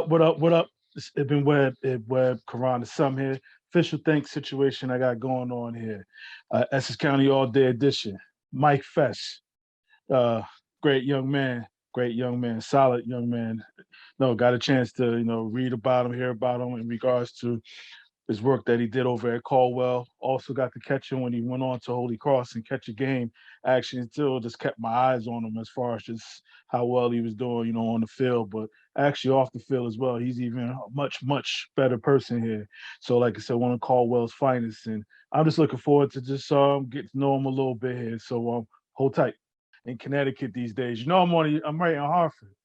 What up? What up? It's Ibn Webb, Quran, the Sum here. Official thanks situation I got going on here. Essex County All Day Edition. Mike Fess, uh, great young man, solid young man. No, got a chance to read about him, hear about him in regards to his work that he did over at Caldwell. Also got to catch him when he went on to Holy Cross and catch a game. Actually, still just kept my eyes on him as far as just how well he was doing, on the field, but actually off the field as well. He's even a much, much better person here. So, like I said, one of Caldwell's finest. And I'm just looking forward to just getting to know him a little bit here. So hold tight. In Connecticut these days. I'm right in Hartford.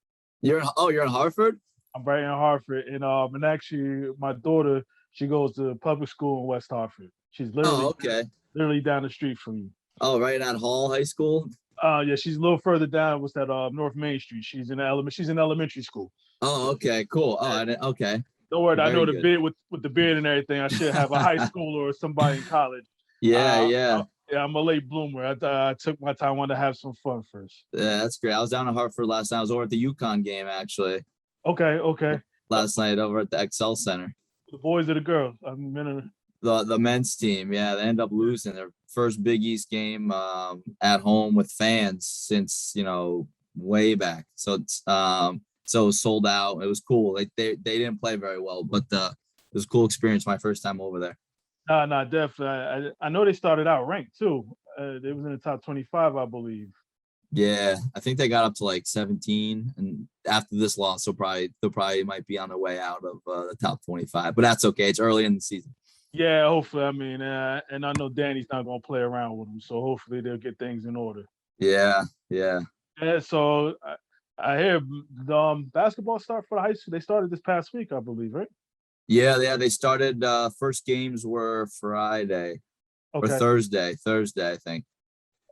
You're in Hartford? I'm right in Hartford. And actually my daughter, she goes to public school in West Hartford. She's literally down the street from you. Oh, right at Hall High School? Yeah, she's a little further down. What's that? North Main Street. She's in elementary school. Oh, okay, cool. Okay. Don't worry, I know the good. beard with the beard and everything. I should have a high schooler or somebody in college. Yeah. I'm a late bloomer. I took my time, wanted to have some fun first. Yeah, that's great. I was down in Hartford last night. I was over at the UConn game actually. Okay. Last night over at the Excel Center. The boys or the girls? The men's team, yeah, they end up losing their first Big East game at home with fans since way back. So it's sold out. It was cool. They didn't play very well, but it was a cool experience. My first time over there. No, definitely. I know they started out ranked too. They was in the top 25, I believe. Yeah, I think they got up to like 17, and after this loss, they'll probably might be on their way out of the top 25. But that's okay. It's early in the season. Yeah, hopefully. I mean, and I know Danny's not going to play around with them, so hopefully they'll get things in order. Yeah. So I hear basketball start for the high school. They started this past week, I believe, right? Yeah. They started. First games were Friday or Thursday, I think.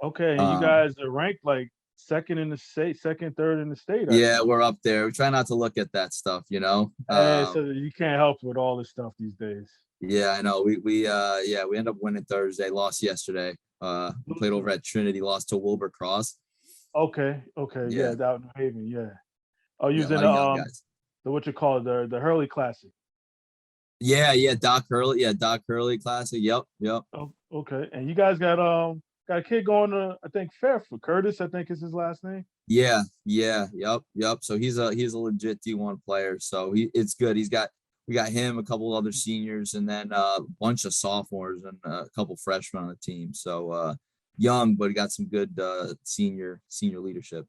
Okay, and you guys are ranked like second in the state, second, third in the state. Yeah, we're up there. We try not to look at that stuff, So you can't help with all this stuff these days. Yeah, I know. We end up winning Thursday, lost yesterday. We played over at Trinity, lost to Wilbur Cross. Okay. Yeah, down in Haven, yeah. Oh, you was in the what you call it, the Hurley Classic. Yeah, Doc Hurley Classic. Yep. Oh, okay. And you guys got a kid going to, I think, Fairfield. Curtis, I think is his last name. Yeah. Yep. So he's a legit D1 player. So it's good. We got him, a couple other seniors, and then a bunch of sophomores and a couple freshmen on the team. So young, but he got some good senior leadership.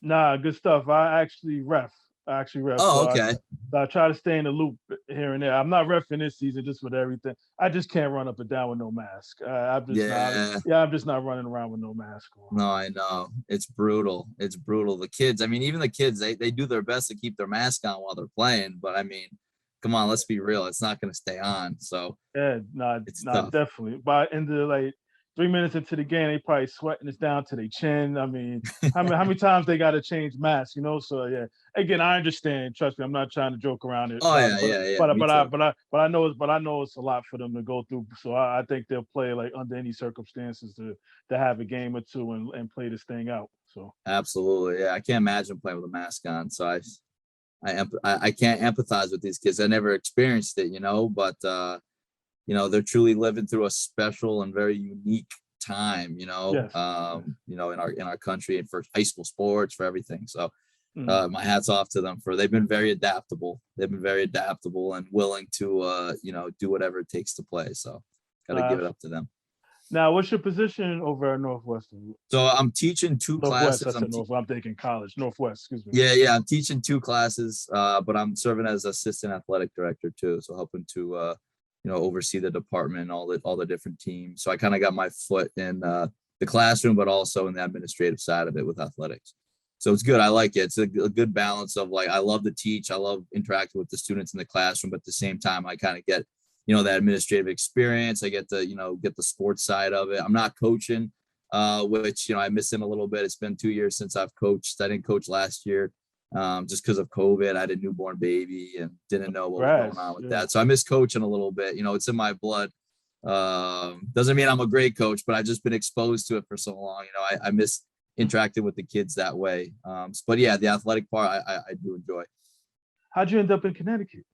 Nah, good stuff. I actually ref. Oh, okay. I try to stay in the loop here and there. I'm not refing this season just with everything. I just can't run up and down with no mask. I'm just not running around with no mask on. No, I know. It's brutal. The kids, I mean, even the kids, they do their best to keep their mask on while they're playing. But I mean, come on, let's be real. It's not going to stay on. So it's definitely. By into like 3 minutes into the game, they probably sweating this down to their chin. I mean, how many times they got to change masks? So yeah. Again, I understand. Trust me, I'm not trying to joke around it. Oh yeah. But I know it's a lot for them to go through. So I think they'll play like under any circumstances to have a game or two and play this thing out. So absolutely, yeah. I can't imagine playing with a mask on. So I can't empathize with these kids. I never experienced it, but they're truly living through a special and very unique time, Yes. In our country and for high school sports, for everything. So my hat's off to them they've been very adaptable. They've been very adaptable and willing to, do whatever it takes to play. So got to give it up to them. Now, what's your position over at Northwestern? So I'm teaching two classes. I'm thinking college, Northwest, excuse me. Yeah. I'm teaching two classes, but I'm serving as assistant athletic director too. So helping to, oversee the department, all the different teams. So I kind of got my foot in the classroom, but also in the administrative side of it with athletics. So it's good. I like it. It's a good balance of like, I love to teach. I love interacting with the students in the classroom, but at the same time, I kind of get, that administrative experience. I get to, get the sports side of it. I'm not coaching, which, I miss him a little bit. It's been 2 years since I've coached. I didn't coach last year. Just because of COVID. I had a newborn baby and didn't know what was going on with that. So I miss coaching a little bit. It's in my blood. Doesn't mean I'm a great coach, but I've just been exposed to it for so long. I miss interacting with the kids that way. But yeah, the athletic part I do enjoy. How'd you end up in Connecticut?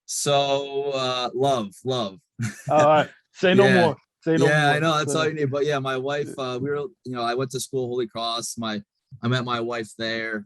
So love. All right, say no Yeah. more. Say no Yeah, I more. know. That's all So, you need. But yeah, my wife, we were, I went to school, Holy Cross. I met my wife there.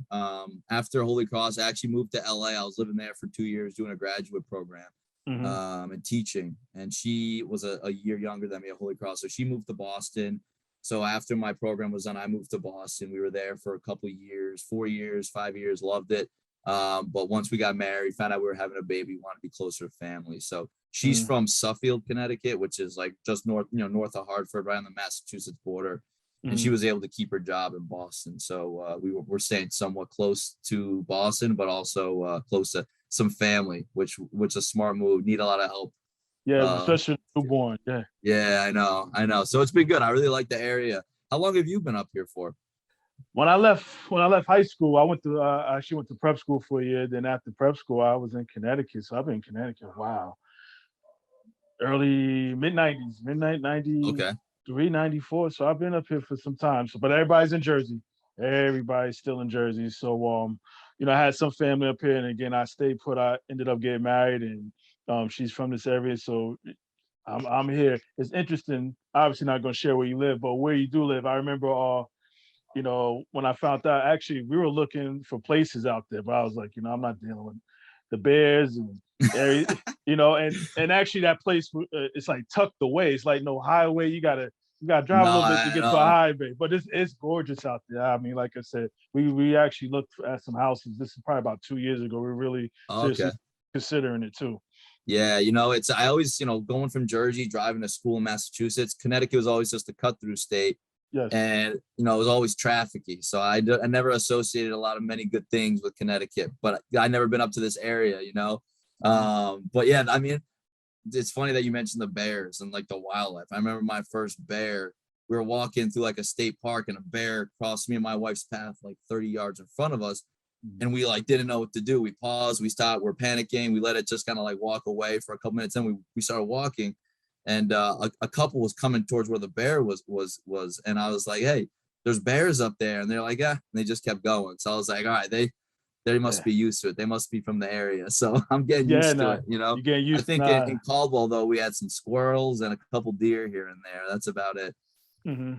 After Holy Cross, I actually moved to LA. I was living there for 2 years doing a graduate program, mhm, and teaching. And she was a year younger than me at Holy Cross. So she moved to Boston. So after my program was done, I moved to Boston. We were there for a couple of years, 4 years, 5 years, loved it. But once we got married, found out we were having a baby, wanted to be closer to family. So she's mhm, from Suffield, Connecticut, which is like just north, north of Hartford, right on the Massachusetts border. And she mhm. was able to keep her job in Boston. So we're staying somewhat close to Boston, but also close to some family, which is a smart move. Need a lot of help. Yeah, Uh, especially newborn. Yeah. yeah, I know. So it's been good. I really like the area. How long have you been up here for? When I left high school, I actually went to prep school for a year. Then after prep school, I was in Connecticut. So I've been in Connecticut. Wow, early mid 90s, midnight Okay. 93, 94. So I've been up here for some time. So, but everybody's in Jersey. Everybody's still in Jersey. So, I had some family up here, and again, I stayed put. I ended up getting married, and she's from this area. So I'm here. It's interesting. Obviously, not going to share where you live, but where you do live, I remember. When I found out, actually, we were looking for places out there, but I was like, I'm not dealing with the bears and area, and actually that place, it's like tucked away. It's like no highway. You gotta drive a No, little bit to I get to a know. highway, but it's gorgeous out there. I mean, like I said, we actually looked at some houses. This is probably about 2 years ago. We're really Okay. seriously considering it too. Yeah, I always, going from Jersey, driving to school in Massachusetts, Connecticut was always just a cut through state. Yes. And, it was always trafficy. So I never associated a lot of many good things with Connecticut, but I never been up to this area. Mhm. But yeah, I mean, it's funny that you mentioned the bears and like the wildlife. I remember my first bear. We were walking through like a state park and a bear crossed me and my wife's path like 30 yards in front of us. Mhm. And we like didn't know what to do. We paused, we stopped, we're panicking, we let it just kind of like walk away for a couple minutes. Then we started walking, and a couple was coming towards where the bear was, and I was like, hey, there's bears up there, and they're like, yeah, and they just kept going. So I was like, all right, they must Yeah. be used to it. They must be from the area. So I'm getting Yeah. used to Nah. it. You getting I used? think Nah. in Caldwell though we had some squirrels and a couple deer here and there. That's about it. Hmm.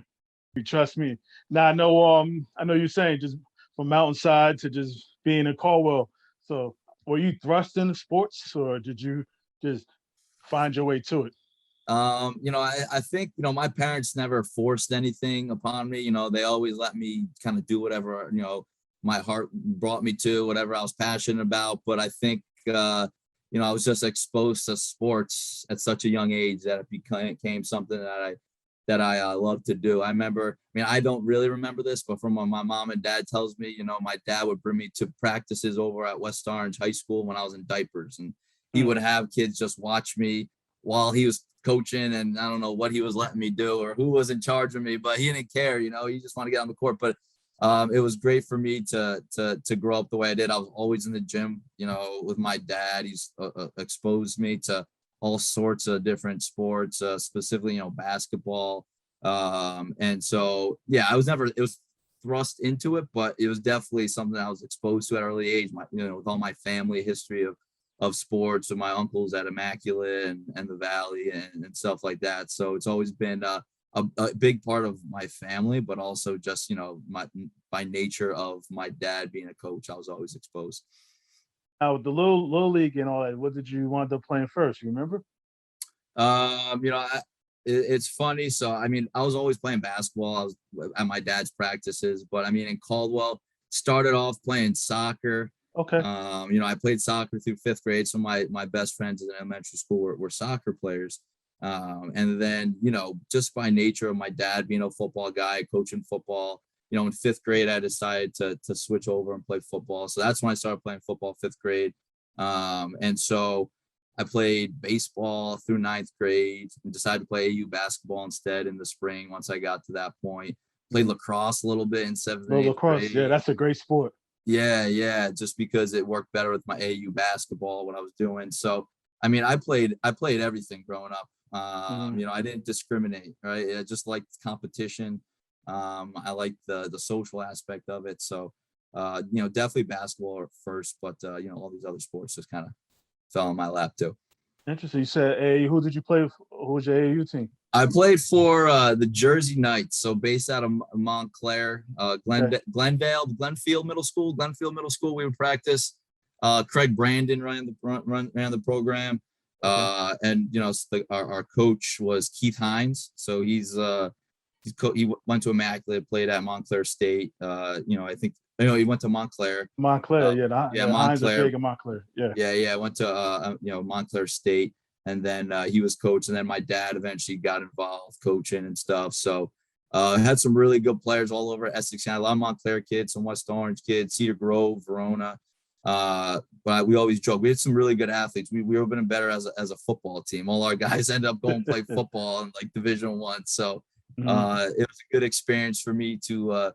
You trust me. Now I know you're saying just from mountainside to just being in Caldwell. So were you thrust into sports or did you just find your way to it? I think, my parents never forced anything upon me. They always let me kind of do whatever, my heart brought me to, whatever I was passionate about. But I think, I was just exposed to sports at such a young age that it became something that I love to do. I remember, I mean, I don't really remember this, but from what my mom and dad tells me, my dad would bring me to practices over at West Orange High School when I was in diapers, and he would Mm, have kids just watch me while he was coaching, and I don't know what he was letting me do or who was in charge of me, but he didn't care, he just wanted to get on the court. But it was great for me to grow up the way I did. I was always in the gym, with my dad. He's exposed me to all sorts of different sports, specifically, basketball. And so, yeah, it was thrust into it, but it was definitely something I was exposed to at an early age. With all my family history of sports, with my uncles at Immaculate and the Valley and stuff like that. So it's always been a big part of my family, but also just, my by nature of my dad being a coach, I was always exposed. Now with the little league and all that, what did you wind up playing first? You remember? Um, you know, I, it's funny. So, I mean, I was always playing basketball. I was at my dad's practices, but I mean, in Caldwell, started off playing soccer. Okay. I played soccer through fifth grade. So my best friends in elementary school were soccer players. And then, just by nature of my dad being a football guy, coaching football, in fifth grade, I decided to switch over and play football. So that's when I started playing football, fifth grade. And so I played baseball through ninth grade and decided to play AU basketball instead in the spring once I got to that point. Played Mhm. lacrosse a little bit in seventh and Little eighth lacrosse. Yeah, grade. that's a great sport. Yeah, just because it worked better with my AU basketball, what I was doing. So, I mean, I played everything growing up. Mhm. I didn't discriminate, right? I just liked competition. I liked the social aspect of it. So, Definitely basketball at first, but all these other sports just kind of fell in my lap too. Interesting. You said AAU. Who did you play for? Who was your AAU team? I played for the Jersey Knights, so based out of Montclair, Glenfield Middle School. We would practice. Craig Brandon ran the program, and our coach was Keith Hines. So he went to Immaculate, played at Montclair State. I think he went to Montclair. Montclair, Hines are Montclair. big in Montclair. Yeah. Went to Montclair State. And then he was coach, and then my dad eventually got involved coaching and stuff. So had some really good players all over Essex County. A lot of Montclair kids, some West Orange kids, Cedar Grove, Verona. But we always joke. We had some really good athletes. We were been better as a football team. All our guys end up going play football in like Division I. So it was a good experience for me to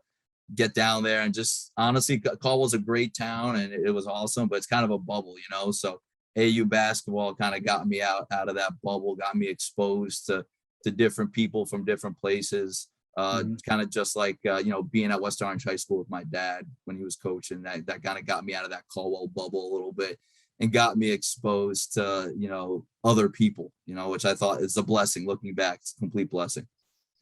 get down there, and just honestly, Caldwell's a great town, and it was awesome. But it's kind of a bubble, So AU basketball kind of got me out of that bubble, got me exposed to different people from different places. Kind of just like, being at West Orange High School with my dad when he was coaching, that kind of got me out of that Caldwell bubble a little bit and got me exposed to, other people, which I thought is a blessing. Looking back, it's a complete blessing.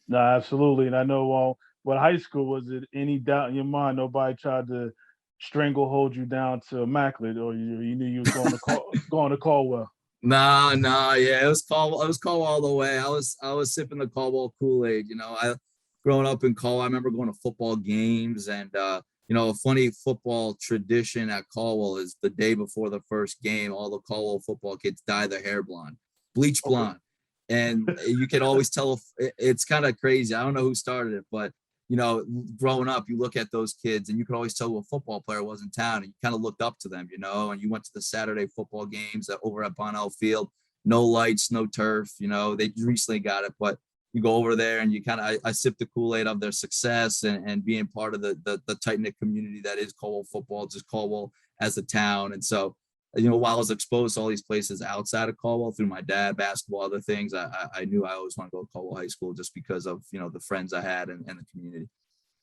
No, absolutely. And I know what high school was it? Any doubt in your mind? Nobody tried to stranglehold you down to Immaculate, or you knew you was going to Caldwell? No, yeah, it was Caldwell all the way. I was sipping the Caldwell Kool-Aid. I growing up in Caldwell, I remember going to football games, and a funny football tradition at Caldwell is the day before the first game, all the Caldwell football kids dye their hair bleach blonde. And you can always tell it's kind of crazy. I don't know who started it, but growing up, you look at those kids and you could always tell who a football player was in town, and you kind of looked up to them, and you went to the Saturday football games over at Bonnell Field, no lights, no turf, they recently got it, but you go over there and you kind of, I sip the Kool-Aid of their success and being part of the tight-knit community that is Caldwell football, just Caldwell as a town. And so, while I was exposed to all these places outside of Caldwell through my dad, basketball, other things, I knew I always want to go to Caldwell High School just because of, the friends I had and the community.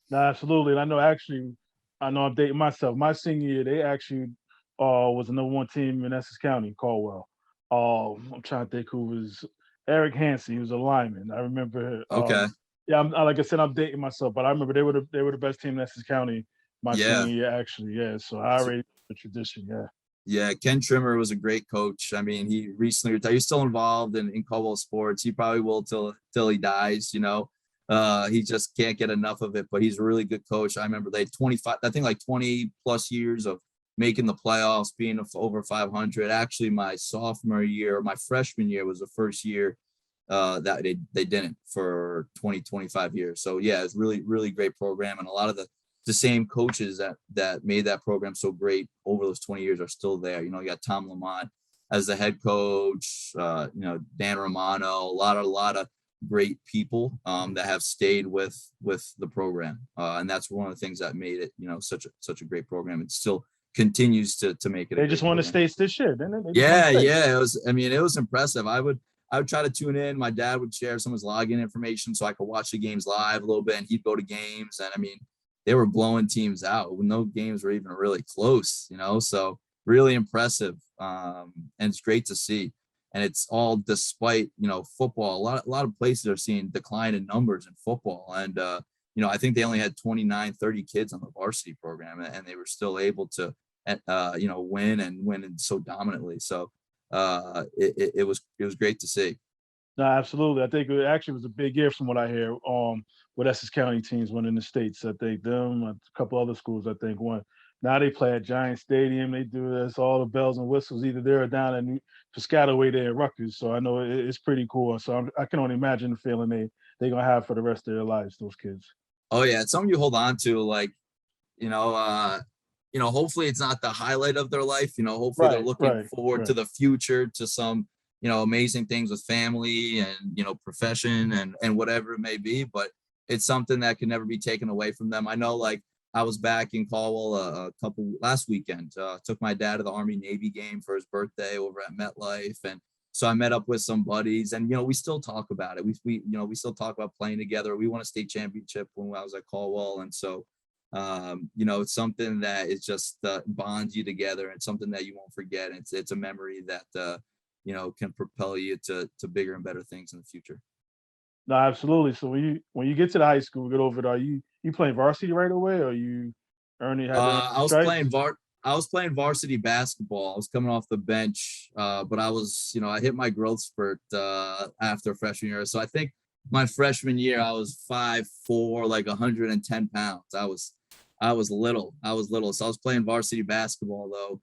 No, absolutely. And I know I'm dating myself. My senior year, they actually was the number one team in Essex County, Caldwell. I'm trying to think who was Eric Hansen. He was a lineman. I remember. Okay. Like I said, I'm dating myself, but I remember they were the best team in Essex County my senior year, actually. Yeah. So I already the tradition. Yeah. Yeah, Ken Trimmer was a great coach. I mean, he recently retired. He's still involved in Caldwell sports. He probably will till he dies. He just can't get enough of it. But he's a really good coach. I remember they had 20 plus years of making the playoffs, being over 500. Actually, my freshman year was the first year that they didn't for 25 years. So yeah, it's really, really great program, and a lot of the same coaches that made that program so great over those 20 years are still there. You got Tom Lamont as the head coach, Dan Romano, a lot of great people that have stayed with the program. And that's one of the things that made it, such a great program. It still continues to make it. They just won the states this year, didn't they? Yeah. It was impressive. I would try to tune in. My dad would share some of his login information so I could watch the games live a little bit, and he'd go to games. And they were blowing teams out when no games were even really close, so really impressive. And it's great to see. And it's all despite, football. A lot of places are seeing decline in numbers in football. And, I think they only had 29, 30 kids on the varsity program, and they were still able to, win and so dominantly. So it was great to see. No, absolutely. I think it actually was a big year from what I hear. With Essex County teams winning the states, I think them, a couple other schools, I think won. Now they play at Giant Stadium. They do this, all the bells and whistles, either there or down at Piscataway there at Rutgers. So I know it's pretty cool. So I can only imagine the feeling they're gonna have for the rest of their lives, those kids. Oh yeah, it's something you hold on to, like, hopefully it's not the highlight of their life. Hopefully they're looking forward to the future, to some amazing things with family and profession and whatever it may be. But it's something that can never be taken away from them. I know, like, I was back in Caldwell last weekend. Took my dad to the Army Navy game for his birthday over at MetLife, and so I met up with some buddies, and we still talk about it. We still talk about playing together. We won a state championship when I was at Caldwell, and so It's something that is just bonds you together, and something that you won't forget. It's a memory that can propel you to bigger and better things in the future. No, absolutely. So when you get to the high school, get over it. Are you playing varsity right away, or you had to earn I was stripes? playing varsity basketball. I was coming off the bench, but I hit my growth spurt after freshman year. So I think my freshman year I was 5'4", like 110 pounds. I was little. So I was playing varsity basketball though,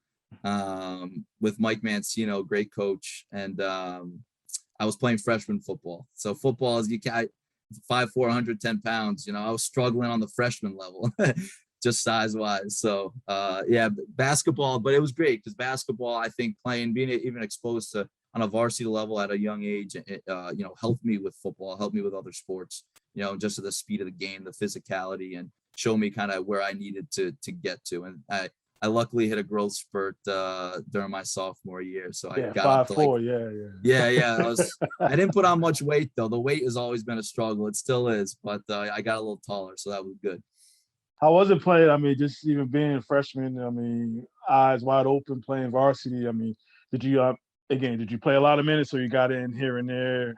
with Mike Mancino, great coach, and I was playing freshman football. So football is, you can 5'4", 110 pounds. I was struggling on the freshman level, just size wise. So yeah, basketball, but it was great because basketball, I think being even exposed to on a varsity level at a young age, helped me with football, helped me with other sports, just at the speed of the game, the physicality, and show me kind of where I needed to get to. And I luckily hit a growth spurt during my sophomore year. So I Yeah, got up five to like, four. Yeah, yeah. yeah. I didn't put on much weight though. The weight has always been a struggle. It still is, but I got a little taller, so that was good. How was it playing? I mean, just even being a freshman. I mean, eyes wide open playing varsity. I mean, did you play a lot of minutes, or you got in here and there?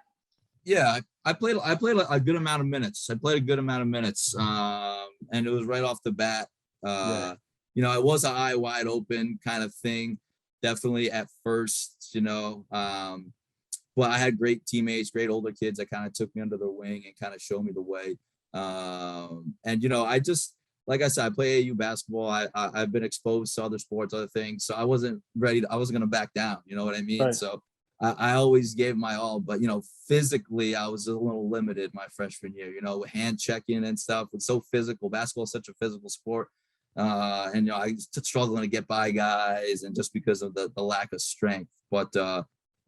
Yeah, I played a good amount of minutes. I played a good amount of minutes, and it was right off the bat. Yeah, Uh, it was an eye wide open kind of thing, definitely at first. But I had great teammates, great older kids that kind of took me under their wing and kind of showed me the way. And I just, like I said, I play AU basketball. I've been exposed to other sports, other things, so I wasn't ready. I wasn't going to back down. You know what I mean? right. So I always gave my all, but physically I was a little limited my freshman year. Hand checking and stuff. It's so physical. Basketball is such a physical sport, and I was struggling to get by guys, and just because of the lack of strength. But no,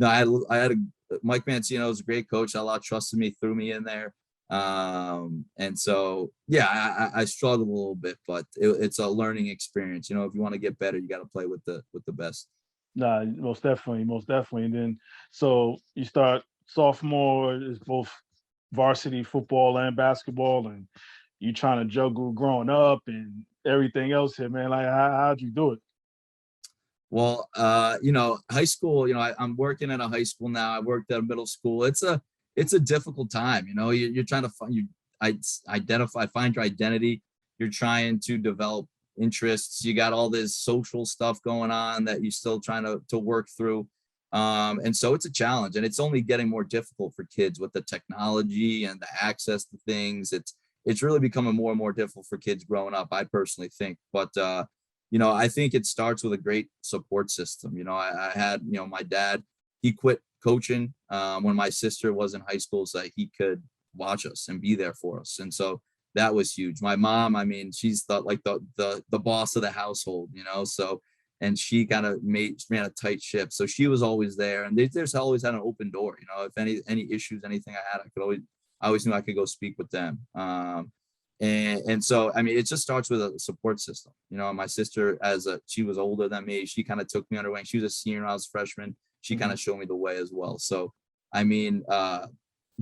I had Mike Mancino was a great coach. A lot trusted me, threw me in there. And so, yeah, I struggled a little bit, but it's a learning experience. If you want to get better, you got to play with the best. Nah, most definitely, most definitely. And then so you start sophomore is both varsity football and basketball, and you trying to juggle growing up and everything else here, man. Like how'd you do it? Well, high school, I'm working at a high school now. I worked at a middle school. It's a difficult time. You're trying to find your identity. You're trying to develop interests. You got all this social stuff going on that you're still trying to work through. And so it's a challenge, and it's only getting more difficult for kids with the technology and the access to things. It's really becoming more and more difficult for kids growing up, I personally think. But I think it starts with a great support system. I had, my dad, he quit coaching when my sister was in high school so that he could watch us and be there for us. And so that was huge. My mom, I mean, she's like the boss of the household, so, and she kind of ran a tight ship. So she was always there, and there's always had an open door. If any issues, anything I had, I always knew I could go speak with them. And so, I mean, it just starts with a support system. My sister, she was older than me, she kind of took me under her wing. She was a senior, I was a freshman. She kind Mhm. of showed me the way as well. So, I mean,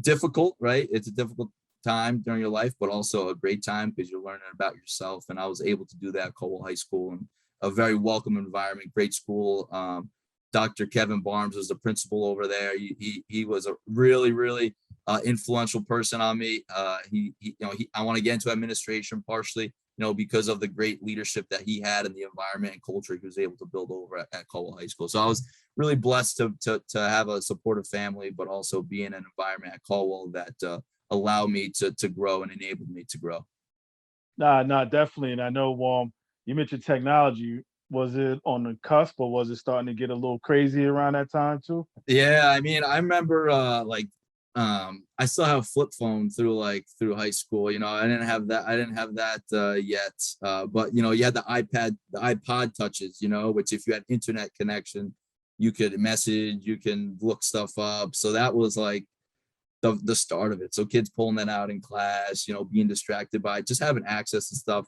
difficult, right? It's a difficult time during your life, but also a great time because you're learning about yourself. And I was able to do that at Caldwell High School, and a very welcome environment, great school. Dr. Kevin Barnes was the principal over there. He was a really, really influential person on me. I want to get into administration partially, because of the great leadership that he had in the environment and culture he was able to build over at Caldwell High School. So I was really blessed to have a supportive family, but also be in an environment at Caldwell that allowed me to grow and enabled me to grow. Nah, definitely. And I know you mentioned technology. Was it on the cusp, or was it starting to get a little crazy around that time too? Yeah, I mean, I remember I still have a flip phone through high school. I didn't have that yet. But you had the iPod touches, which if you had internet connection, you could message, you can look stuff up. So that was like the start of it. So kids pulling that out in class, being distracted by just having access to stuff.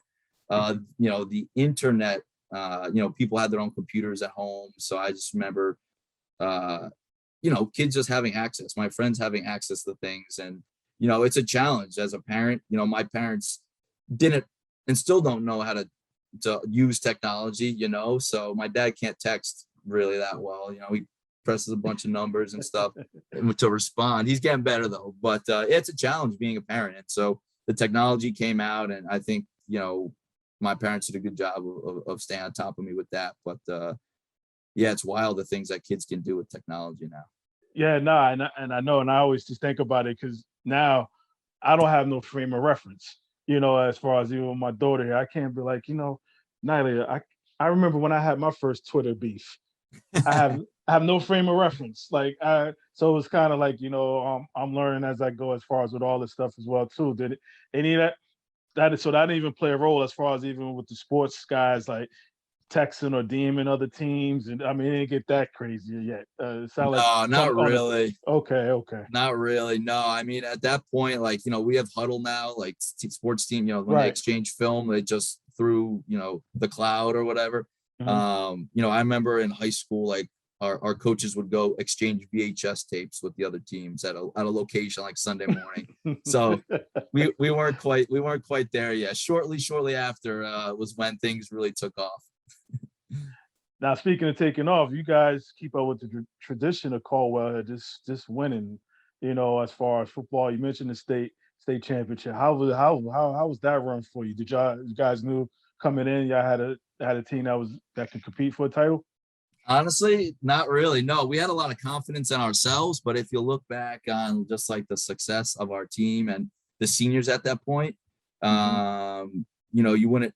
The internet, people had their own computers at home. So I just remember uh kids just having access, my friends having access to things. And it's a challenge as a parent. My parents didn't and still don't know how to use technology, you know. So my dad can't text really that well, you know. He presses a bunch of numbers and stuff to respond. He's getting better though, but it's a challenge being a parent. And so the technology came out, and I think, you know, my parents did a good job of staying on top of me with that. But yeah, it's wild the things that kids can do with technology now. Yeah, no, and I know, and I always just think about it because now I don't have no frame of reference, you know, as far as even with my daughter here. I can't be like, you know, Nylia, I remember when I had my first Twitter beef. I have no frame of reference. Like so it's kind of like, you know, I'm learning as I go as far as with all this stuff as well too. Did it any of that didn't even play a role as far as even with the sports guys like texting or DMing other teams, and I mean it didn't get that crazy yet. It sounded like No, not really. okay. Not really. No, I mean, at that point, like, you know, we have Huddle now, like sports team, you know, when they Right. exchange film, they just through, you know, the cloud or whatever. Mhm. You know, I remember in high school, like our coaches would go exchange VHS tapes with the other teams at a location like Sunday morning. So we weren't quite there yet. Shortly after was when things really took off. Now, speaking of taking off, you guys keep up with the tradition of Caldwell just winning. You know, as far as football, you mentioned the state championship. How was that run for you? You guys knew coming in, y'all had a team that could compete for a title? Honestly, not really. No, we had a lot of confidence in ourselves, but if you look back on just like the success of our team and the seniors at that point, Hmm. you know, you wouldn't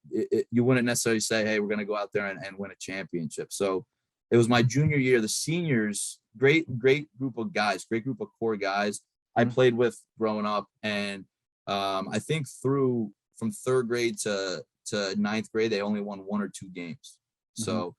necessarily say, hey, we're going to go out there and win a championship. So it was my junior year. The seniors, great group of guys, great group of core guys I Hmm. played with growing up, and I think through from third grade to ninth grade, they only won 1 or 2 games. Hmm. So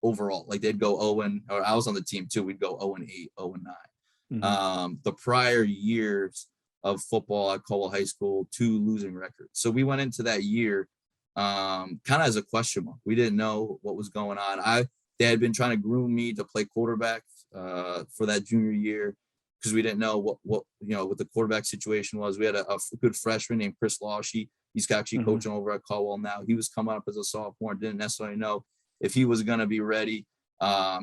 overall, like they'd go 0 and, or I was on the team too, we'd go 0 and 8, 0 and 9. Hmm. The prior years of football at Caldwell High School, 2 losing records. So we went into that year kind of as a question mark. We didn't know what was going on. They had been trying to groom me to play quarterback for that junior year because we didn't know what you know what the quarterback situation was. We had a good freshman named Chris Lawshy. He's actually Hmm. coaching over at Caldwell now. He was coming up as a sophomore and didn't necessarily know if he was going to be ready.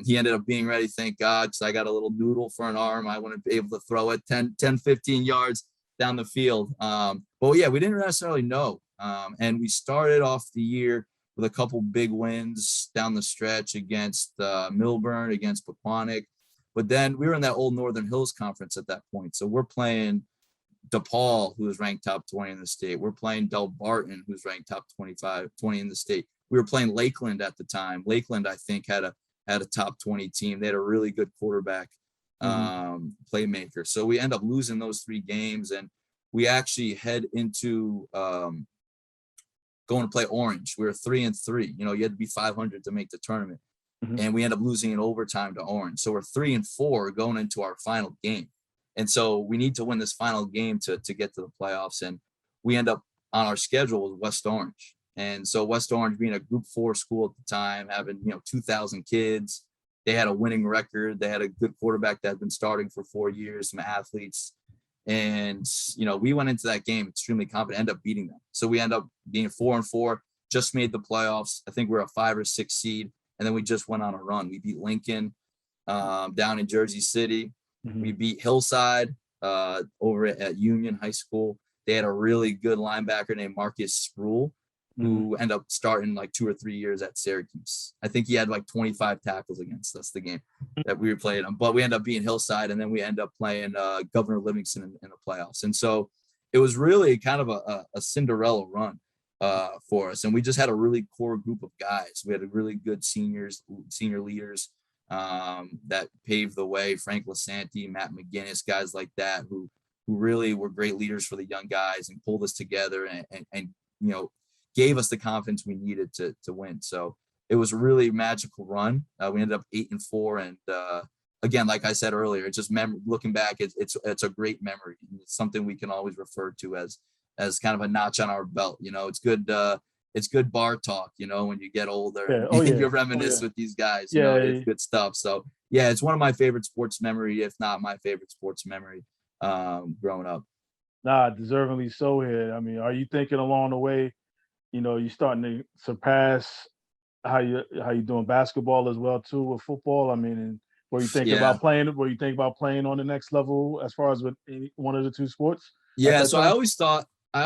He ended up being ready, thank God, because I got a little noodle for an arm. I wouldn't be able to throw it 10, 15 yards down the field. But yeah, we didn't necessarily know. And we started off the year with a couple big wins down the stretch against Milburn, against Pequannock. But then we were in that old Northern Hills Conference at that point. So we're playing DePaul, who was ranked top 20 in the state. We're playing Del Barton, who's ranked top 20 in the state. We were playing Lakeland at the time. Lakeland, I think, had a top 20 team. They had a really good quarterback Hmm. playmaker. So we end up losing those 3 games, and we actually head into going to play Orange. We were 3-3. You know, you had to be 500 to make the tournament, Hmm. and we end up losing in overtime to Orange. So we're 3-4 going into our final game, and so we need to win this final game to get to the playoffs. And we end up on our schedule with West Orange. And so West Orange being a Group 4 school at the time, having 2,000 kids, they had a winning record. They had a good quarterback that had been starting for 4 years, some athletes. And we went into that game extremely confident, end up beating them. So we end up being 4-4, just made the playoffs. I think we're a 5 or 6 seed, and then we just went on a run. We beat Lincoln down in Jersey City. Hmm. We beat Hillside over at Union High School. They had a really good linebacker named Marcus Sproul, Hmm. who ended up starting like 2 or 3 years at Syracuse. I think he had like 25 tackles against us the game that we were playing him. But we ended up being Hillside, and then we end up playing Governor Livingston in the playoffs. And so it was really kind of a Cinderella run for us. And we just had a really core group of guys. We had a really good senior leaders that paved the way. Frank Lasanti, Matt McGinnis, guys like that who really were great leaders for the young guys and pulled us together and gave us the confidence we needed to win. So it was a really magical run. We ended up 8-4, and again, like I said earlier, it's just looking back, it's a great memory. It's something we can always refer to as kind of a notch on our belt. It's good bar talk, when you get older Yeah. and, Oh and yeah. you Oh reminisce yeah. with these guys. It's Yeah. good stuff. So yeah, it's one of my favorite sports memory, if not my favorite sports memory growing up. Nah, deservingly so here. I mean, are you thinking along the way, you're starting to surpass how you doing basketball as well too with football. I mean, and Yeah. were you think about playing on the next level as far as with one of the two sports at Yeah. that So time? I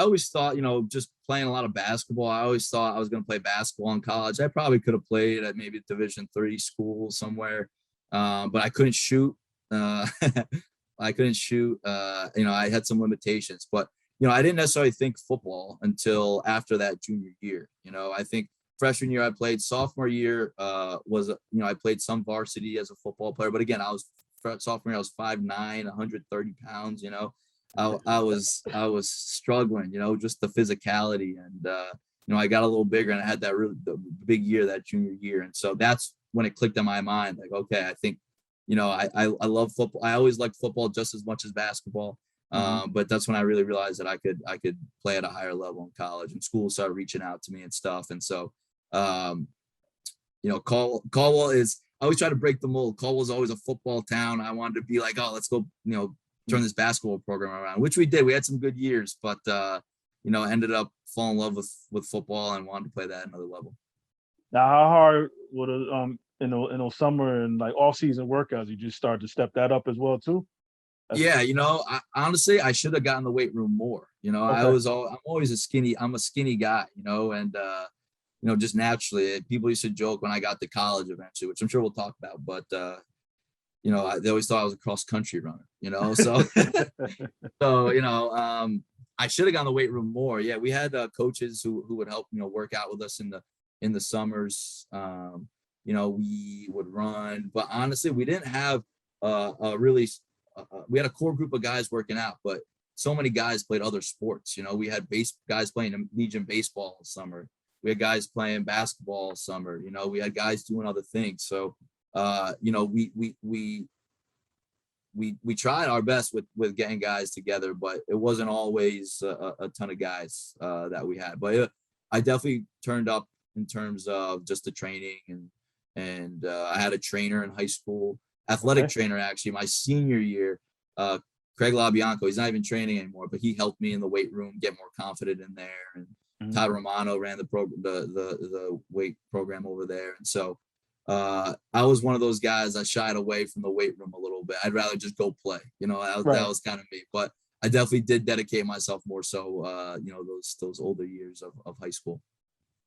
always thought, just playing a lot of basketball, I always thought I was going to play basketball in college. I probably could have played at maybe a Division III school somewhere, but I couldn't shoot. Uh, I couldn't shoot. I had some limitations, but, I didn't necessarily think football until after that junior year. I think freshman year I played. Sophomore year I played some varsity as a football player, but again, sophomore year I was 5'9", 130 pounds. I was struggling, just the physicality, and I got a little bigger, and I had that really the big year that junior year, and so that's when it clicked in my mind, like, okay, I think, I love football. I always liked football just as much as basketball, Hmm. but that's when I really realized that I could play at a higher level in college, and schools started reaching out to me and stuff, and so um, Caldwell is. I always try to break the mold. Caldwell's always a football town. I wanted to be like, oh, let's go, turn this basketball program around, which we did. We had some good years, but ended up falling in love with football and wanted to play that at another level. Now, how hard would in those summer and like off season workouts, you just start to step that up as well too? That's Yeah, honestly, I should have gotten the weight room more. okay. I'm always I'm a skinny guy, and just naturally, people used to joke when I got to college eventually, which I'm sure we'll talk about, but they always thought I was a cross country runner, so so I should have gone to the weight room more. Yeah, we had coaches who would help work out with us in the summers. We would run, but honestly, we didn't have a really we had a core group of guys working out, but so many guys played other sports. We had guys playing Legion baseball all summer. We had guys playing basketball all summer. We had guys doing other things. So we tried our best with getting guys together, but it wasn't always a ton of guys that we had. But I definitely turned up in terms of just the training, and I had a trainer in high school, athletic Okay. trainer actually, my senior year. Craig LaBianco, he's not even training anymore, but he helped me in the weight room get more confident in there. And Mhm. Todd Romano ran the weight program over there, and so I was one of those guys that shied away from the weight room a little bit. I'd rather just go play. That Right. was kind of me. But I definitely did dedicate myself more so, those older years of high school.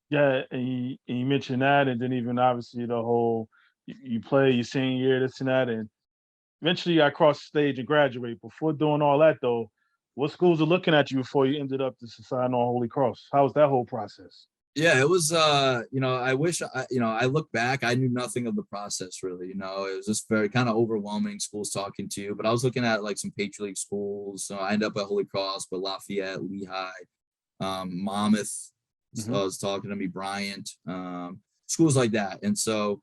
Yeah, and you mentioned that, and then even obviously the whole you play your senior year, this and that, and eventually I crossed the stage and graduate. Before doing all that though, what schools are looking at you before you ended up to sign on Holy Cross? How was that whole process? Yeah, it was, I wish I look back, I knew nothing of the process really. It was just very kind of overwhelming, schools talking to you, but I was looking at like some Patriot League schools. So I ended up at Holy Cross, but Lafayette, Lehigh, Monmouth Hmm. was talking to me, Bryant, schools like that. And so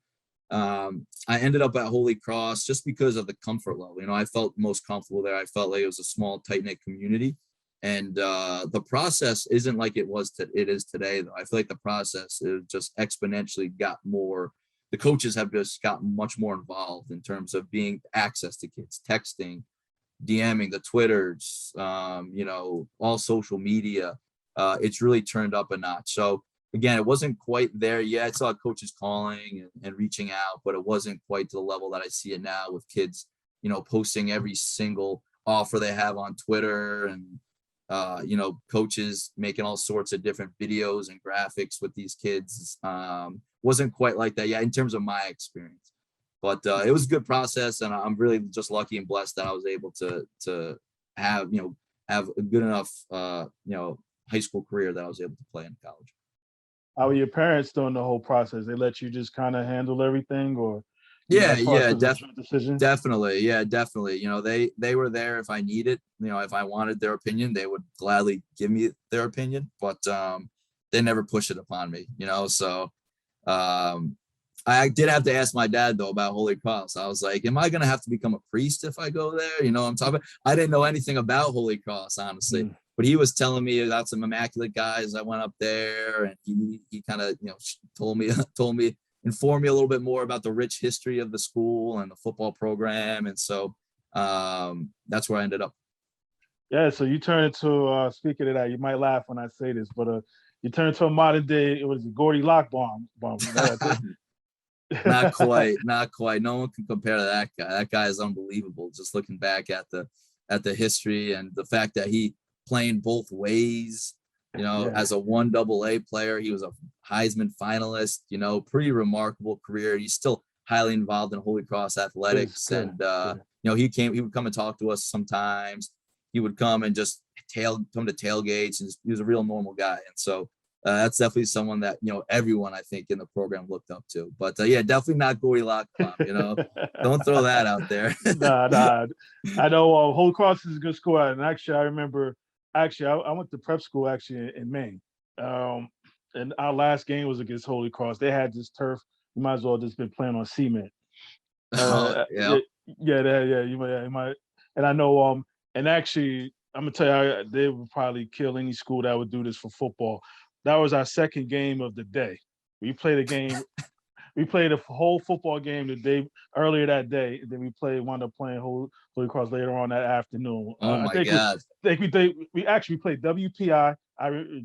I ended up at Holy Cross just because of the comfort level. I felt most comfortable there. I felt like it was a small, tight knit community, and the process isn't like it is today. Though I feel like the process is just exponentially got more. The coaches have just gotten much more involved in terms of being access to kids, texting, DMing, the Twitters, all social media. It's really turned up a notch. So again, it wasn't quite there yet. I saw coaches calling and reaching out, but it wasn't quite to the level that I see it now with kids, posting every single offer they have on Twitter, and coaches making all sorts of different videos and graphics with these kids. Wasn't quite like that yet in terms of my experience. But it was a good process, and I'm really just lucky and blessed that I was able to have have a good enough high school career that I was able to play in college. How were your parents during the whole process? They let you just kind of handle everything, or Yeah, as far as yeah, the decision? definitely, yeah, definitely. They were there if I needed. If I wanted their opinion, they would gladly give me their opinion, but they never push it upon me. So um, I did have to ask my dad though about Holy Cross. I was like, "Am I going to have to become a priest if I go there?" I'm talking. I didn't know anything about Holy Cross, honestly, Mm. but he was telling me about some immaculate guys. I went up there, and he kind of told me informed me a little bit more about the rich history of the school and the football program, and so that's where I ended up. Yeah, so you turn into speaking of that, you might laugh when I say this, but you turn to a modern day. It was a Gordy Lock bomb. Not quite, not quite. No one can compare to that guy. That guy is unbelievable. Just looking back at the history and the fact that he playing both ways. You know, Yeah. as a 1AA player, he was a Heisman finalist. You know, pretty remarkable career. He's still highly involved in Holy Cross athletics, Good, and good. you know, he would come and talk to us sometimes. He would come and just come to tailgates, and he was a real normal guy. And so that's definitely someone that, you know, everyone I think in the program looked up to. But yeah, definitely not Gory Lockbaum. You know, don't throw that out there. Nah. I know Holy Cross is a good school, and actually, I remember. Actually, I went to prep school actually in Maine, and our last game was against Holy Cross. They had this turf. You might as well just been playing on cement. Yeah. You might. And I know, and actually, I'm gonna tell you, they would probably kill any school that would do this for football. That was our second game of the day. We played a game. We played a whole football game the day earlier that day. And then wound up playing Holy Cross later on that afternoon. Oh I my think God. we actually played WPI.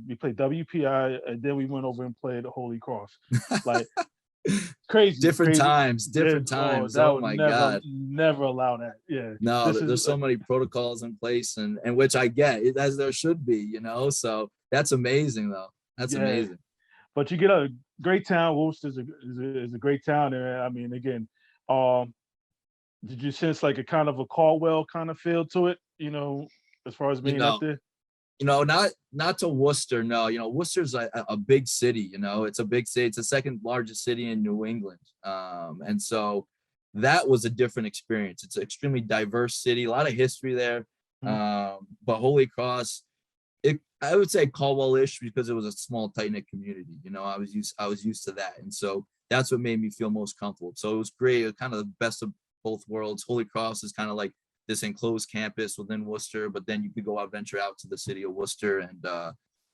We played WPI, and then we went over and played Holy Cross. Like crazy, Different crazy. times. That Oh would my God. never allow that. Yeah, No, this is there's so many protocols in place, and which I get, as there should be, you know. So that's amazing, though. That's yeah. amazing. But you get a great town. Worcester is a great town, and I mean, again, um, did you sense like a kind of a Caldwell kind of feel to it? You know, as far as You being up know, there. not to Worcester. No, you know, Worcester's a big city. You know, it's a big city. It's the second largest city in New England, and so that was a different experience. It's an extremely diverse city, a lot of history there. Mhm. But Holy Cross, I would say Caldwell-ish because it was a small, tight-knit community. You know, I was used to that, and so that's what made me feel most comfortable. So it was great. It was kind of the best of both worlds. Holy Cross is kind of like this enclosed campus within Worcester, but then you could go out, venture out to the city of Worcester, and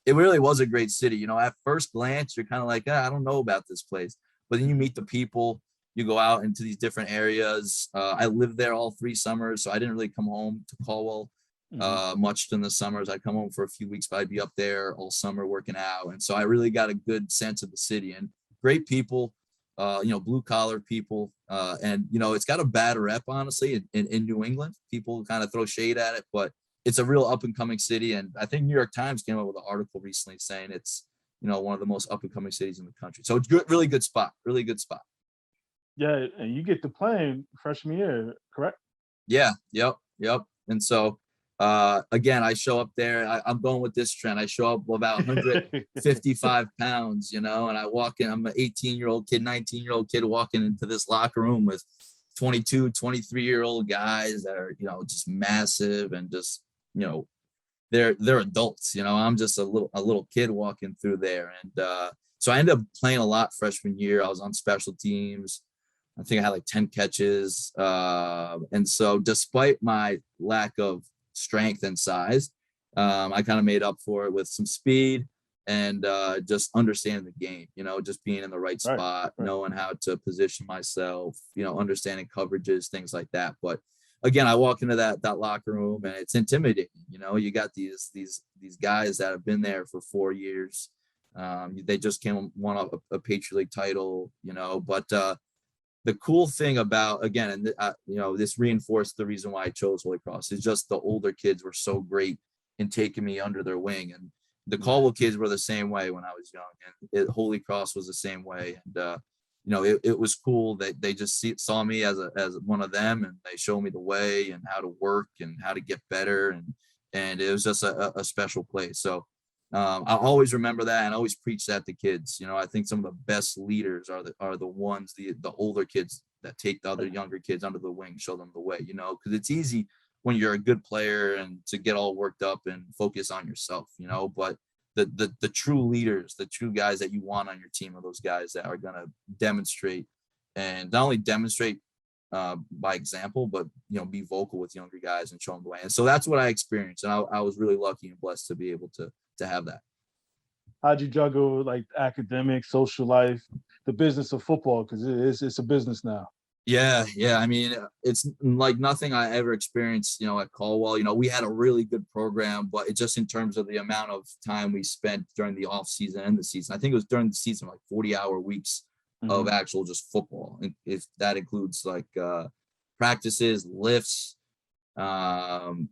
it really was a great city. You know, at first glance, you're kind of like, I don't know about this place, but then you meet the people. You go out into these different areas. I lived there all 3 summers, so I didn't really come home to Caldwell much in the summers. I'd come home for a few weeks, but I'd be up there all summer working out. And so I really got a good sense of the city and great people, you know, blue collar people. And, you know, it's got a bad rep, honestly, in New England. People kind of throw shade at it, but it's a real up and coming city. And I think New York Times came out with an article recently saying it's, you know, one of the most up and coming cities in the country. So it's good, really good spot, really good spot. Yeah, and you get to play freshman year, correct? Yeah, yep. And so again, I show up there. I'm going with this trend. I show up about 155 pounds, you know, and I walk in. I'm an 18-year-old kid, 19-year-old kid walking into this locker room with 22, 23-year-old guys that are, you know, just massive and just, you know, they're adults. You know, I'm just a little kid walking through there, and so I ended up playing a lot freshman year. I was on special teams. I think I had like 10 catches. And so despite my lack of strength and size, I kind of made up for it with some speed and just understanding the game, you know, just being in the right spot, Right. knowing how to position myself, you know, understanding coverages, things like that. But again, I walk into that locker room and it's intimidating. You know, you got these guys that have been there for 4 years. They just won a Patriot League title, you know, but the cool thing about, again, and you know, this reinforced the reason why I chose Holy Cross, is just the older kids were so great in taking me under their wing, and the Caldwell kids were the same way when I was young, and Holy Cross was the same way. And you know, it was cool that they just saw me as one of them, and they showed me the way and how to work and how to get better, and it was just a special place. So I'll always remember that and always preach that to kids. You know, I think some of the best leaders are the ones, the older kids that take the other younger kids under the wing, show them the way, you know, because it's easy when you're a good player and to get all worked up and focus on yourself, you know, but the true leaders, the true guys that you want on your team are those guys that are going to demonstrate, and not only demonstrate by example, but, you know, be vocal with younger guys and show them the way. And so that's what I experienced. And I was really lucky and blessed to be able to have that. How'd you juggle like academics, social life, the business of football? Because it's a business now. Yeah. I mean, it's like nothing I ever experienced, at Caldwell. We had a really good program, but it just in terms of the amount of time we spent during the off season and the season. I think it was during the season, like 40-hour weeks of Mhm. actual just football. And if that includes like practices, lifts, um,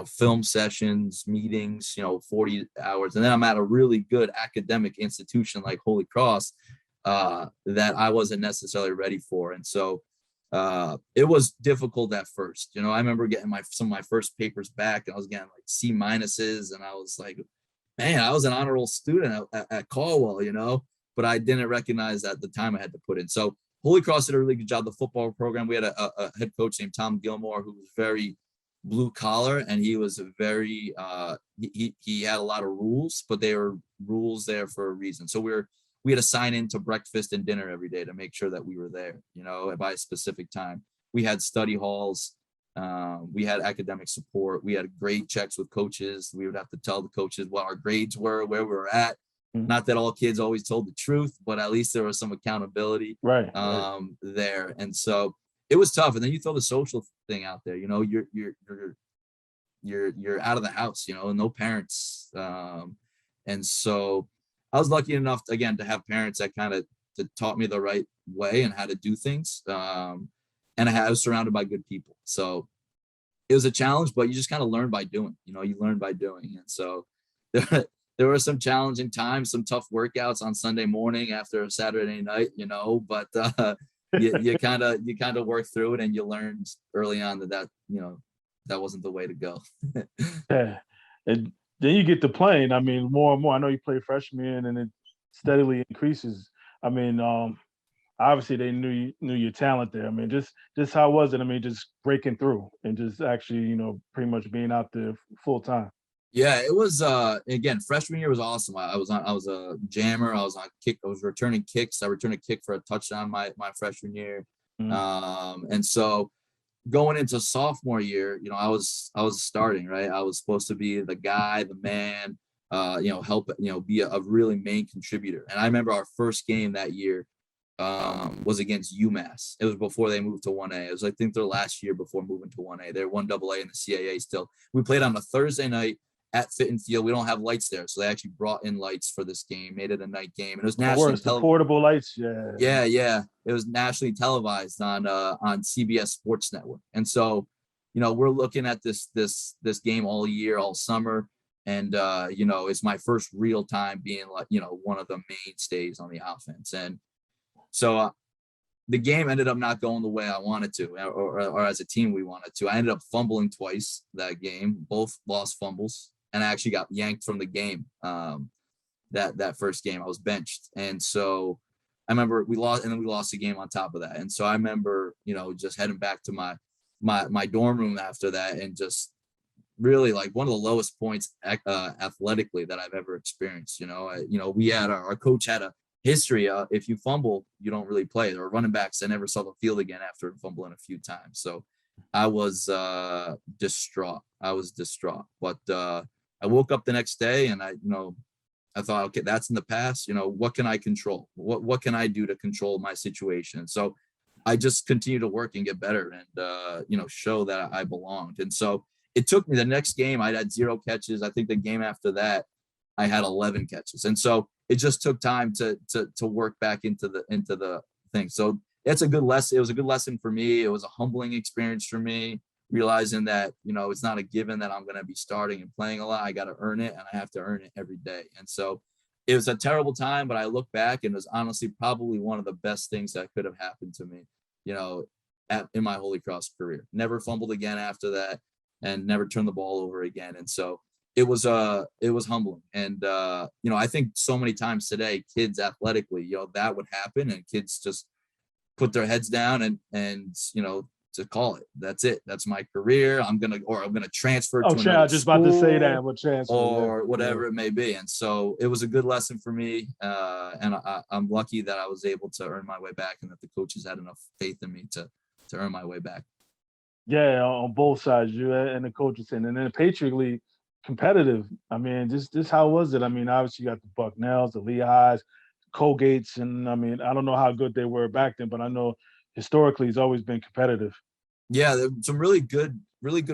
film sessions, meetings, 40 hours. And then I'm at a really good academic institution like Holy Cross that I wasn't necessarily ready for. And so it was difficult at first. I remember getting some of my first papers back and I was getting like C minuses. And I was like, man, I was an honor roll student at Caldwell, but I didn't recognize that the time I had to put in. So Holy Cross did a really good job. The football program, we had a head coach named Tom Gilmore, who was very blue collar, and he was a very he had a lot of rules, but they were rules there for a reason. So we had to sign in to breakfast and dinner every day to make sure that we were there, by a specific time. We had study halls. We had academic support. We had grade checks with coaches. We would have to tell the coaches what our grades were, where we were at. Mhm. Not that all kids always told the truth, but at least there was some accountability Right. there. And so it was tough. And then you throw the social thing out there. You're out of the house. No parents. And so I was lucky enough again to have parents that kind of taught me the right way and how to do things. And I was surrounded by good people. So it was a challenge, but you just kind of learn by doing. You learn by doing. And so there were some challenging times, some tough workouts on Sunday morning after a Saturday night, but you kind of work through it, and you learned early on that that wasn't the way to go. Yeah. And then you get to playing. I mean, more and more. I know you play freshman and it steadily increases. I mean, obviously they knew your talent there. I mean, just how was it? I mean, just breaking through and just actually, pretty much being out there full time. Yeah, it was again, freshman year was awesome. I was a jammer, I was on kick, I was returning kicks. I returned a kick for a touchdown my freshman year. Mhm. And so going into sophomore year, I was starting, right? I was supposed to be the guy, the man, help, be a really main contributor. And I remember our first game that year was against UMass. It was before they moved to 1A. It was, I think, their last year before moving to 1A. They're 1AA in the CAA still. We played on a Thursday night at Fitton Field. We don't have lights there, so they actually brought in lights for this game, made it a night game, and it was Oh, nationally worse, the televised. portable lights. Yeah. Yeah, it was nationally televised on CBS Sports Network. And so, we're looking at this game all year, all summer, and it's my first real time being like one of the mainstays on the offense. And so the game ended up not going the way I wanted to, or as a team we wanted to. I ended up fumbling twice that game, both lost fumbles, and I actually got yanked from the game. That first game, I was benched, and so I remember we lost, and then we lost the game on top of that. And so I remember, just heading back to my dorm room after that, and just really like one of the lowest points athletically that I've ever experienced. We had our coach had a history. If you fumble, you don't really play. There were running backs that never saw the field again after fumbling a few times. So I was distraught. But I woke up the next day, and I thought, okay, that's in the past. What can I control? What can I do to control my situation? So I just continue to work and get better, and show that I belonged. And so it took me the next game. I had 0 catches. I think the game after that, I had 11 catches. And so it just took time to work back into the thing. So it's a good lesson. It was a good lesson for me. It was a humbling experience for me, realizing that, it's not a given that I'm going to be starting and playing a lot. I got to earn it, and I have to earn it every day. And so it was a terrible time, but I look back, and it was honestly probably one of the best things that could have happened to me, in my Holy Cross career. Never fumbled again after that, and never turned the ball over again. And so it was humbling. And I think so many times today, kids athletically, that would happen, and kids just put their heads down and to call it. That's it. That's my career. I'm gonna transfer Oh, to sure. I another was just about to say that. school What chance? or whatever it may be. And so it was a good lesson for me. And I'm lucky that I was able to earn my way back, and that the coaches had enough faith in me to earn my way back. Yeah, on both sides, you and the coaches, and then the Patriot League, competitive. I mean, just how was it? I mean, obviously you got the Bucknells, the Lehighs, Colgates, and I mean, I don't know how good they were back then, but I know historically has always been competitive. Yeah, there were some really good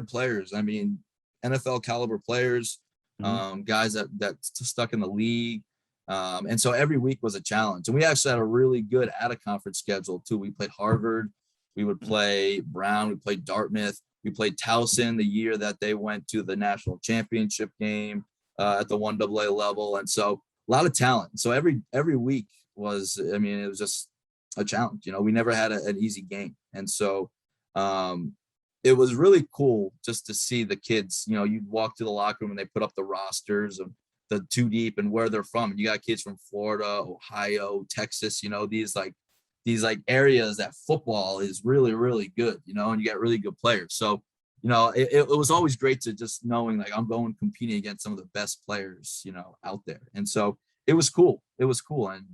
players. I mean, NFL caliber players, guys that stuck in the league. And so every week was a challenge. And we actually had a really good out of conference schedule too. We played Harvard, we would play Brown, we played Dartmouth, we played Towson the year that they went to the national championship game at the 1AA level. And so a lot of talent. So every week was, I mean, it was just a challenge. You know, we never had an easy game. And so it was really cool just to see the kids. You know, you'd walk to the locker room and they put up the rosters of the two deep and where they're from. You got kids from Florida, Ohio, Texas, you know, these areas that football is really, really good, you know, and you got really good players. So, you know, it was always great to just knowing like I'm going competing against some of the best players, you know, out there. And so it was cool. It was cool. And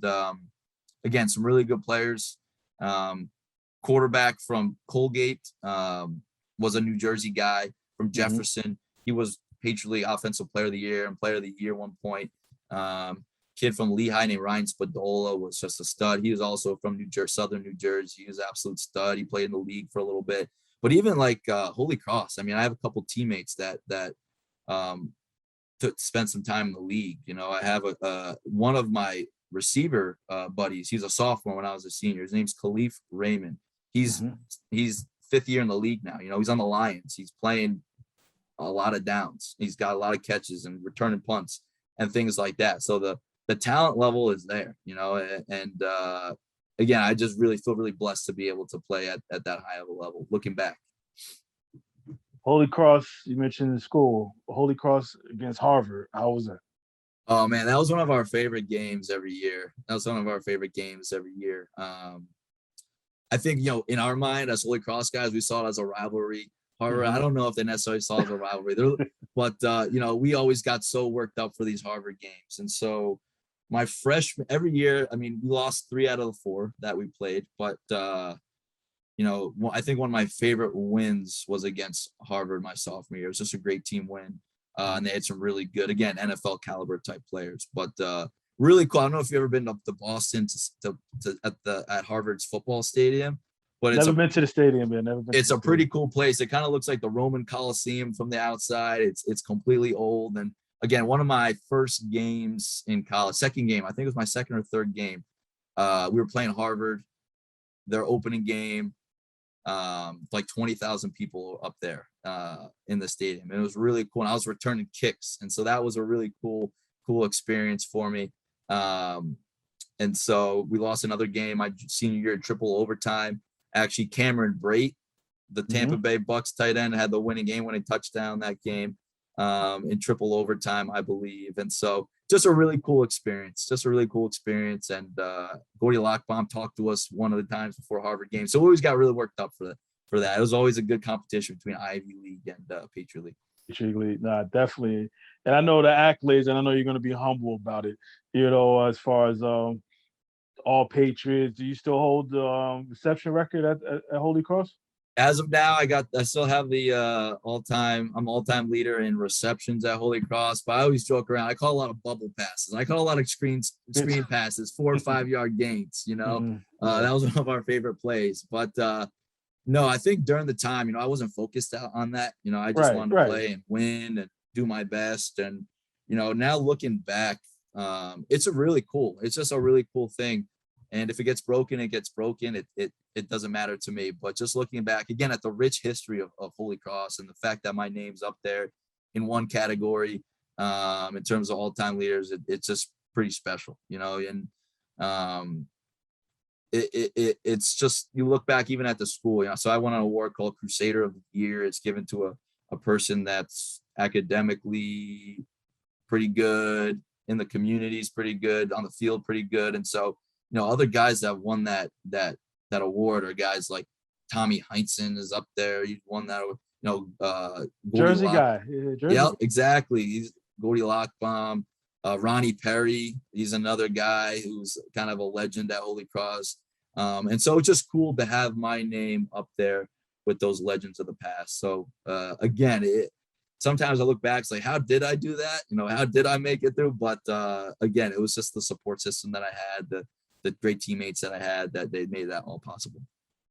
again, some really good players. Quarterback from Colgate was a New Jersey guy from Jefferson. He was Patriot League Offensive Player of the Year and Player of the Year at one point. Kid from Lehigh named Ryan Spadola was just a stud. He was also from Southern New Jersey. He was an absolute stud. He played in the league for a little bit. But even like Holy Cross, I mean, I have a couple teammates that spent some time in the league. You know, I have one of my receiver buddies. He's a sophomore when I was a senior. His name's Khalif Raymond. He's fifth year in the league now. You know, he's on the Lions. He's playing a lot of downs. He's got a lot of catches and returning punts and things like that. So the talent level is there, you know, and again, I just really feel really blessed to be able to play at that high of a level, looking back. Holy Cross, you mentioned in school, Holy Cross against Harvard. How was that? Oh man, that was one of our favorite games every year. I think, you know, in our mind as Holy Cross guys, we saw it as a rivalry. Harvard, I don't know if they necessarily saw it as a rivalry, but you know, we always got so worked up for these Harvard games. And so my freshman every year, I mean, we lost 3 out of the 4 that we played, but you know, I think one of my favorite wins was against Harvard my sophomore year. It was just a great team win. And they had some really good, again, NFL caliber type players, but really cool. I don't know if you've ever been up to Boston at Harvard's football stadium, but never been to the stadium, man. Never been. It's a pretty cool place. It kind of looks like the Roman Coliseum from the outside. It's completely old. And again, one of my first games in college, second game, I think it was my second or third game. We were playing Harvard, their opening game. Like 20,000 people up there in the stadium. And it was really cool. And I was returning kicks. And so that was a really cool experience for me. And so we lost another game my senior year in triple overtime. Actually, Cameron Brate, the Tampa Bay Bucks tight end, had the winning touchdown that game in triple overtime, I believe. And so just a really cool experience. And Gordy Lockbaum talked to us one of the times before Harvard game. So we always got really worked up for that. It was always a good competition between Ivy League and Patriot League. Patriot League, nah, definitely. And I know the accolades, and I know you're going to be humble about it. You know, as far as all Patriots, do you still hold the reception record at Holy Cross? As of now, I still have the all-time leader in receptions at Holy Cross, but I always joke around. I call a lot of bubble passes. I call a lot of screen passes, 4 or 5 yard gains, you know. That was one of our favorite plays. But no, I think during the time, you know, I wasn't focused on that. You know, I just wanted to play and win and do my best. And, you know, now looking back, it's just a really cool thing. And if it gets broken, it gets broken. It doesn't matter to me. But just looking back again at the rich history of Holy Cross and the fact that my name's up there in one category in terms of all-time leaders, it's just pretty special, you know. And it's just, you look back even at the school, you know. So I won an award called Crusader of the Year. It's given to a person that's academically pretty good, in the communities pretty good, on the field pretty good. And so, you know, other guys that won that award are guys like Tommy Heinsohn is up there. He won that, you know, Jersey guy. Yeah, exactly. He's Gordy Lockbaum. Ronnie Perry, he's another guy who's kind of a legend at Holy Cross. And so it's just cool to have my name up there with those legends of the past. So again, sometimes I look back, it's like, how did I do that? You know, how did I make it through? But again, it was just the support system that I had, the great teammates that I had, that they made that all possible.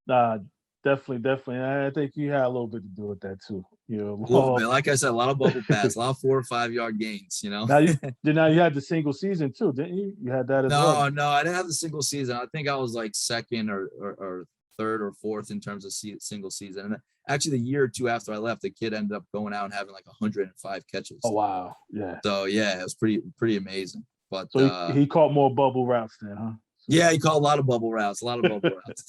Nah, definitely. I think you had a little bit to do with that too. You know, A little bit. Like I said, a lot of bubble pass, a lot of 4 or 5 yard gains, you know? now you had the single season too, didn't you? You had that as well. No, I didn't have the single season. I think I was like second or third or fourth in terms of single season. And actually, the year or two after I left, the kid ended up going out and having like 105 Oh catches. wow, yeah. So yeah, it was pretty amazing. But So he caught more bubble routes then, huh? yeah, he caught a lot of bubble routes, a lot of bubble routes.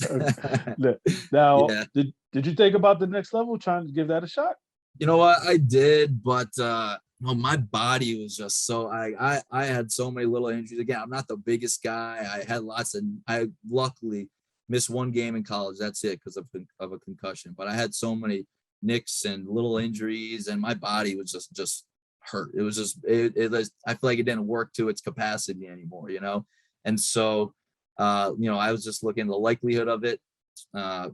Now, Yeah. did you think about the next level, trying to give that a shot? You know what? I did, but no, my body was just so I had so many little injuries. Again, I'm not the biggest guy. I luckily missed one game in college. That's it because of a concussion. But I had so many nicks and little injuries, and my body was just hurt. It was just I feel like it didn't work to its capacity anymore, you know? And so I was just looking at the likelihood of it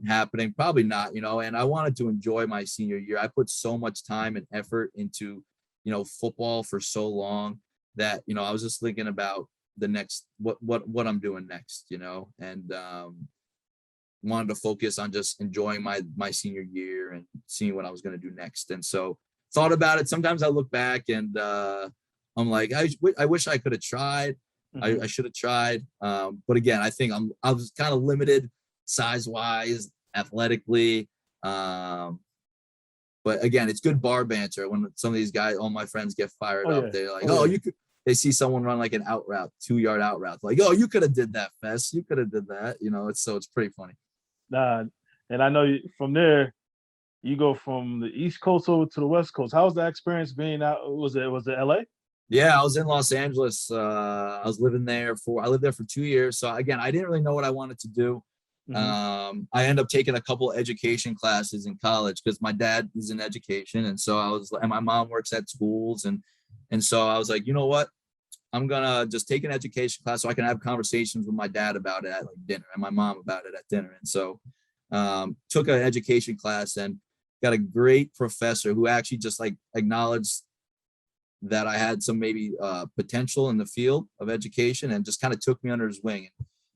happening, probably not, and I wanted to enjoy my senior year. I put so much time and effort into football for so long that I was just thinking about the next what I'm doing next, and wanted to focus on just enjoying my senior year and seeing what I was going to do next. And so thought about it. Sometimes I look back and I'm like, I wish I could have tried. Mhm. I should have tried. But again, I think I was kind of limited size wise, athletically. But again, it's good bar banter when some of these guys, all my friends get fired Oh up. yeah. They're like, Oh, yeah. you could, they see someone run like an out route, 2 yard out route. Like, oh, you could have did that, Fess. You could have did that. It's pretty funny. Nah, and I know from there you go from the East Coast over to the West Coast. How was that experience being out? Was it LA? Yeah, I was in Los Angeles. I lived there for 2 years. So again, I didn't really know what I wanted to do. Mhm. I ended up taking a couple education classes in college because my dad is in education. And so and my mom works at schools. And so I was like, you know what? I'm gonna just take an education class so I can have conversations with my dad about it at like dinner and my mom about it at dinner. And so took an education class and got a great professor who actually just like acknowledged that I had some maybe potential in the field of education and just kind of took me under his wing.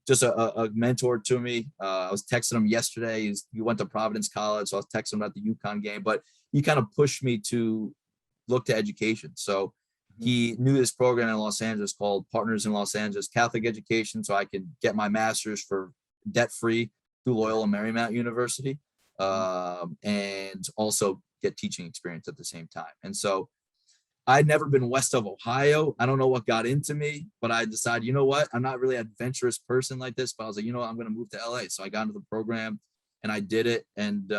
Just a mentor to me. I was texting him yesterday. He went to Providence College, so I was texting him about the UConn game, but he kind of pushed me to look to education. So he knew this program in Los Angeles called Partners in Los Angeles Catholic Education, so I could get my master's for debt-free through Loyola Marymount University, and also get teaching experience at the same time. And so I'd never been west of Ohio. I don't know what got into me, but I decided, you know what? I'm not really an adventurous person like this, but I was like, you know what? I'm going to move to LA. So I got into the program and I did it. And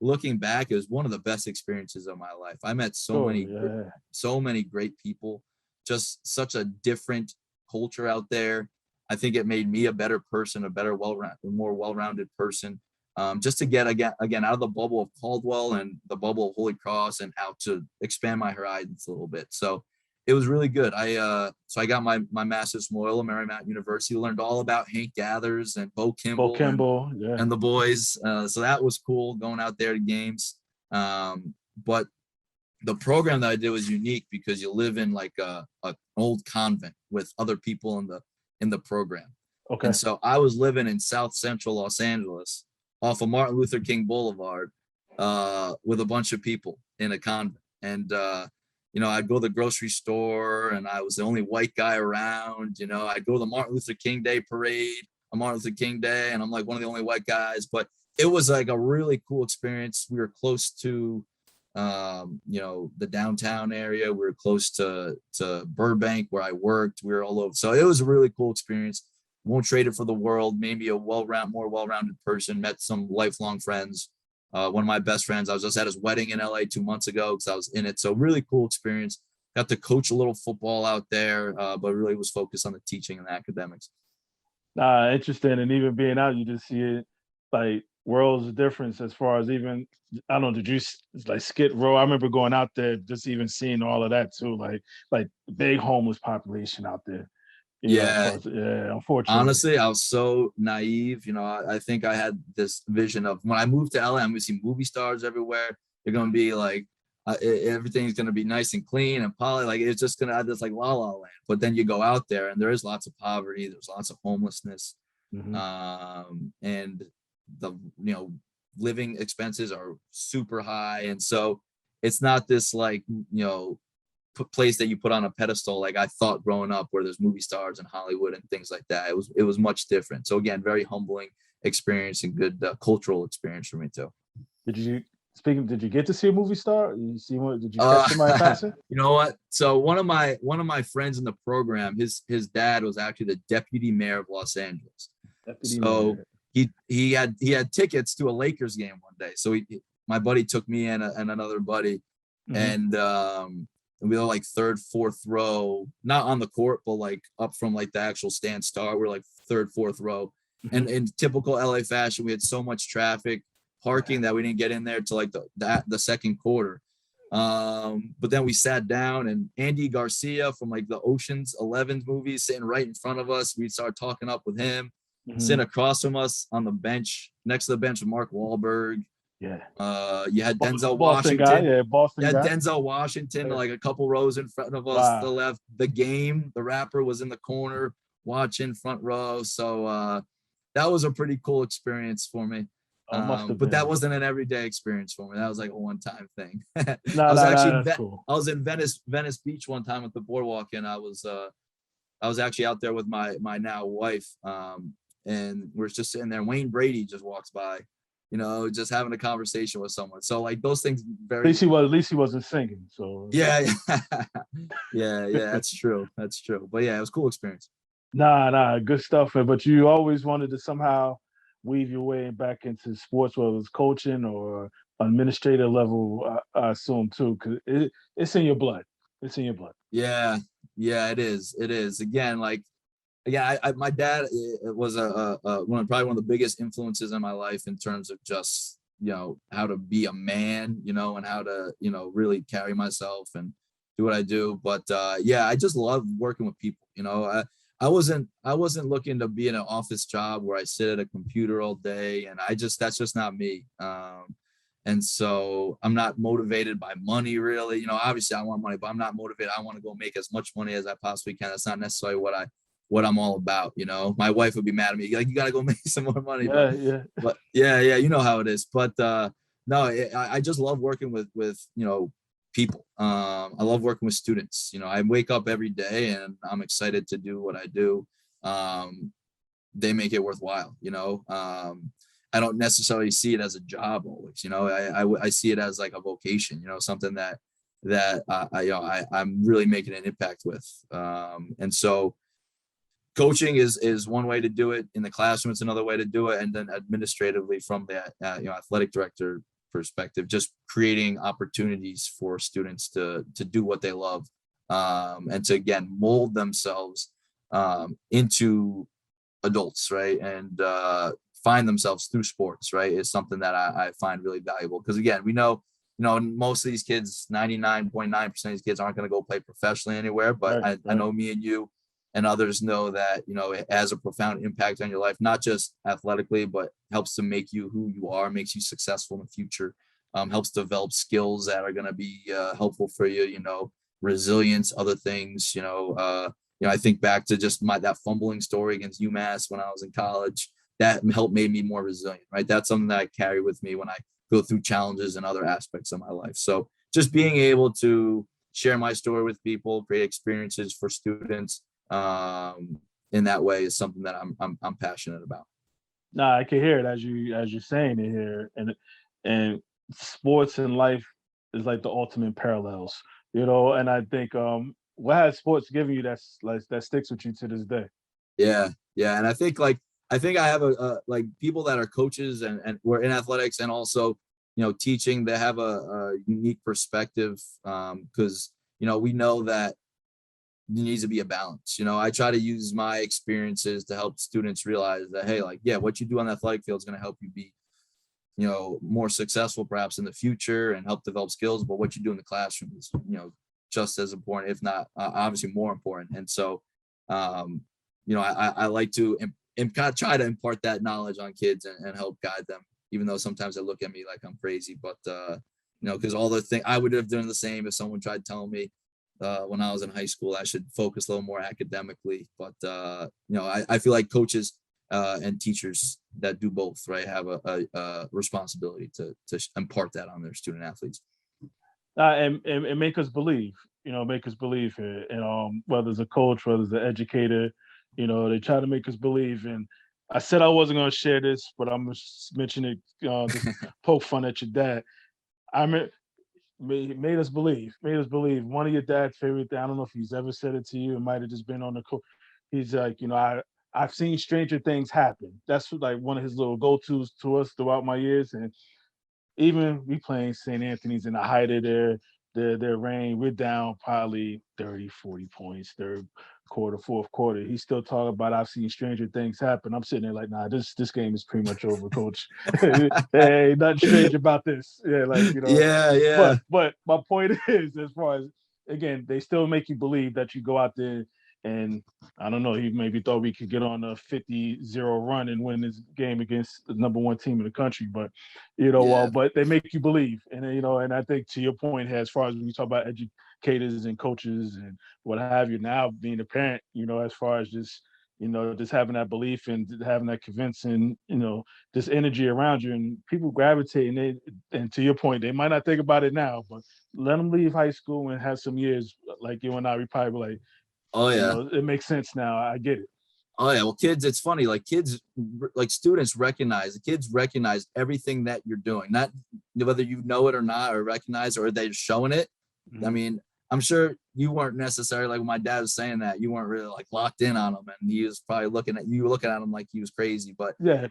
looking back, it was one of the best experiences of my life. I met so many great people, just such a different culture out there. I think it made me a better person, a better, more well-rounded person. Just to get again out of the bubble of Caldwell and the bubble of Holy Cross and out to expand my horizons a little bit. So it was really good. So I got my master's from Loyola Marymount University, learned all about Hank Gathers and Bo Kimball, and the boys. So that was cool going out there to games. But the program that I did was unique because you live in like an old convent with other people in the program. Okay. And so I was living in South Central Los Angeles off of Martin Luther King Boulevard with a bunch of people in a convent. And, I'd go to the grocery store and I was the only white guy around. I'd go to the Martin Luther King Day parade on Martin Luther King Day, and I'm like one of the only white guys. But it was like a really cool experience. We were close to, the downtown area. We were close to Burbank where I worked. We were all over. So it was a really cool experience. Won't trade it for the world. Maybe a more well-rounded person. Met some lifelong friends. One of my best friends, I was just at his wedding in LA 2 months ago because I was in it. So really cool experience. Got to coach a little football out there, but really was focused on the teaching and the academics. Interesting. And even being out, you just see it like worlds of difference as far as even, I don't know, did you like Skid Row? I remember going out there, just even seeing all of that too, like big homeless population out there. Yeah. Unfortunately. Honestly, I was so naive. I think I had this vision of when I moved to LA, I'm going to see movie stars everywhere. They're going to be like, everything's going to be nice and clean and poly. Like it's just going to have this like la la land. But then you go out there and there is lots of poverty. There's lots of homelessness. And living expenses are super high. And so it's not this like, place that you put on a pedestal like I thought growing up, where there's movie stars in Hollywood and things like that. It was much different. So again, very humbling experience and good cultural experience for me too. Did you get to see a movie star? Did you catch somebody passing? You know what? So one of my friends in the program, his dad was actually the deputy mayor of Los Angeles. So he had tickets to a Lakers game one day. So my buddy took me and another buddy, and we were like third, fourth row, not on the court, but like up from like the actual stand start. We're like third, fourth row. And in typical LA fashion, we had so much traffic parking that we didn't get in there till like the second quarter. But then we sat down, and Andy Garcia from like the Ocean's 11 movies sitting right in front of us. We started talking up with him. Sitting across from us on the bench, next to the bench, Mark Wahlberg. Yeah. You had Denzel Boston Washington. Guy, yeah, Boston you had guy. Denzel Washington, like a couple rows in front of us. To the left. The Game, the rapper, was in the corner watching front row. So that was a pretty cool experience for me. But that wasn't an everyday experience for me. That was like a one-time thing. I was in Venice Beach one time with the boardwalk, and I was actually out there with my now wife. And we're just sitting there. Wayne Brady just walks by, just having a conversation with someone. So like those things very. At least he wasn't singing. So yeah, that's true. That's true. But yeah, it was a cool experience. Nah, good stuff. But you always wanted to somehow weave your way back into sports, whether it's coaching or administrative level, I assume too, because it's in your blood. It's in your blood. Yeah, it is. It is. Again, my dad was probably one of the biggest influences in my life in terms of just, how to be a man, and how to, really carry myself and do what I do. But I just love working with people. I wasn't looking to be in an office job where I sit at a computer all day, and that's just not me. And so I'm not motivated by money, really. Obviously I want money, but I'm not motivated. I want to go make as much money as I possibly can. That's not necessarily what I'm all about. My wife would be mad at me, like, you got to go make some more money. But you know how it is. But no, I just love working with people. I love working with students. I wake up every day and I'm excited to do what I do. They make it worthwhile. I don't necessarily see it as a job always. I see it as like a vocation. Something that I'm really making an impact with. And so coaching is one way to do it. In the classroom, it's another way to do it. And then administratively, from the athletic director perspective, just creating opportunities for students to do what they love, and to, again, mold themselves into adults, right? And find themselves through sports, right? Is something that I find really valuable, because again, we know, most of these kids, 99.9% of these kids aren't going to go play professionally anywhere, but right. I know me and you and others know that, it has a profound impact on your life, not just athletically, but helps to make you who you are, makes you successful in the future, helps develop skills that are going to be helpful for you, resilience, other things, I think back to just that fumbling story against UMass when I was in college. That helped made me more resilient, right? That's something that I carry with me when I go through challenges and other aspects of my life. So just being able to share my story with people, create experiences for students, in that way is something that I'm passionate about. I can hear it as you're saying it here, and sports and life is like the ultimate parallels, and I think what has sports given you that sticks with you to this day? Yeah, and I think I have a like people that are coaches and we're in athletics and also teaching, they have a unique perspective, because we know that there needs to be a balance. I try to use my experiences to help students realize that, hey, what you do on the athletic field is going to help you be, more successful perhaps in the future and help develop skills. But what you do in the classroom is, just as important, if not obviously more important. And so, I like to kind of try to impart that knowledge on kids and help guide them, even though sometimes they look at me like I'm crazy. But, because all the things I would have done the same if someone tried telling me, when I was in high school, I should focus a little more academically. But I feel like coaches and teachers that do both, right, have a responsibility to impart that on their student athletes. And make us believe, make us believe here. And whether it's a coach, whether it's an educator, they try to make us believe. And I said I wasn't going to share this, but I'm going to mention it, just poke fun at your dad. I mean, made us believe. Made us believe. One of your dad's favorite things. I don't know if he's ever said it to you. It might have just been on the court. He's like, I've seen stranger things happen. That's like one of his little go-tos to us throughout my years. And even we playing St. Anthony's in the height of their reign, we're down probably 30, 40 points, third quarter, fourth quarter. He's still talking about I've seen stranger things happen. I'm sitting there like, nah, this game is pretty much over, coach. Hey, nothing strange about this. Yeah, Yeah. But my point is, as far as again, they still make you believe that you go out there and I don't know, he maybe thought we could get on a 50-0 run and win this game against the number one team in the country. But, but they make you believe. And, and I think to your point, as far as when you talk about educators and coaches and what have you, now being a parent, as far as just, just having that belief and having that convincing, this energy around you and people gravitate and to your point, they might not think about it now, but let them leave high school and have some years like you and I, we probably like, oh yeah, it makes sense now. I get it. Oh yeah, well, kids, it's funny. Like kids, like students recognize everything that you're doing, not whether you know it or not, or recognize, or they're showing it. Mm-hmm. I mean, I'm sure you weren't necessarily like when my dad was saying that, you weren't really like locked in on him, and he was probably looking at him like he was crazy. But yeah,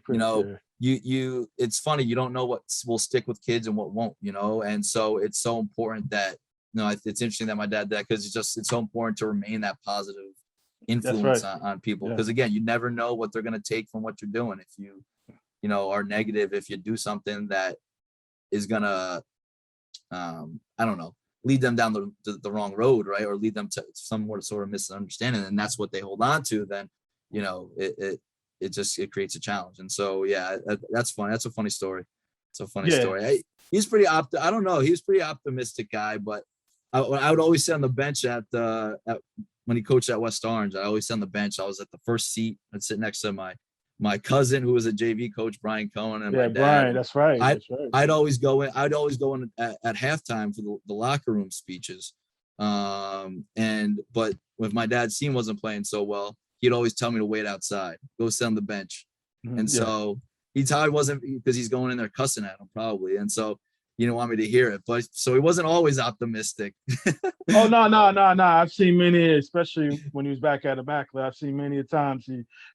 you, it's funny. You don't know what will stick with kids and what won't, and so it's so important that it's interesting that my dad did that because it's so important to remain that positive influence on people, because again, you never know what they're going to take from what you're doing. If you are negative, if you do something that is gonna I don't know, lead them down the wrong road, right, or lead them to some sort of misunderstanding, and that's what they hold on to, then it creates a challenge. And so that's funny. That's a funny story. It's a funny story. He's pretty I don't know, he was pretty optimistic guy, but I would always sit on the bench at when he coached at West Orange. I always sit on the bench. I was at the first seat. I'd sit next to my cousin, who was a JV coach, Brian Cohen, and my dad. Brian, that's right. I'd always go in. I'd always go in at halftime for the locker room speeches. But if my dad's team wasn't playing so well, he'd always tell me to wait outside, go sit on the bench. Mm-hmm. And so he wasn't, because he's going in there cussing at him probably. And so he didn't want me to hear it, but so he wasn't always optimistic. Oh, no. I've seen many, especially when he was back at the back. I've seen many times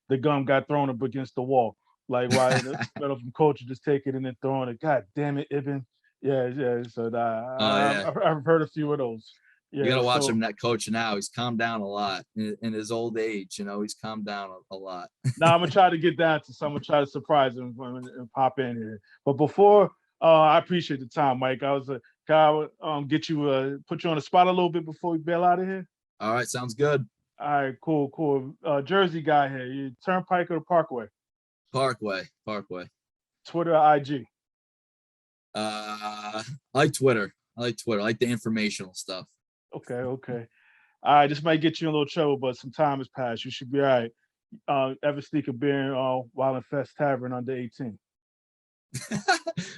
the gum got thrown up against the wall. Like, why instead of coach just take it and then throwing it? God damn it, Ibn. Yeah. So I've heard a few of those. Yeah, you gotta watch him, that coach now. He's calmed down a lot in his old age. He's calmed down a lot. Now I'm gonna try to get down to some. I'm gonna try to surprise him and pop in here. But before, I appreciate the time, Mike. I was get you put you on the spot a little bit before we bail out of here. All right, sounds good. All right, cool. Jersey guy here. You Turnpike or the Parkway? Parkway. Twitter or IG? I like Twitter. I like the informational stuff. Okay. All right, this might get you in a little trouble, but some time has passed. You should be all right. Ever sneak a beer while in Fess Tavern under 18?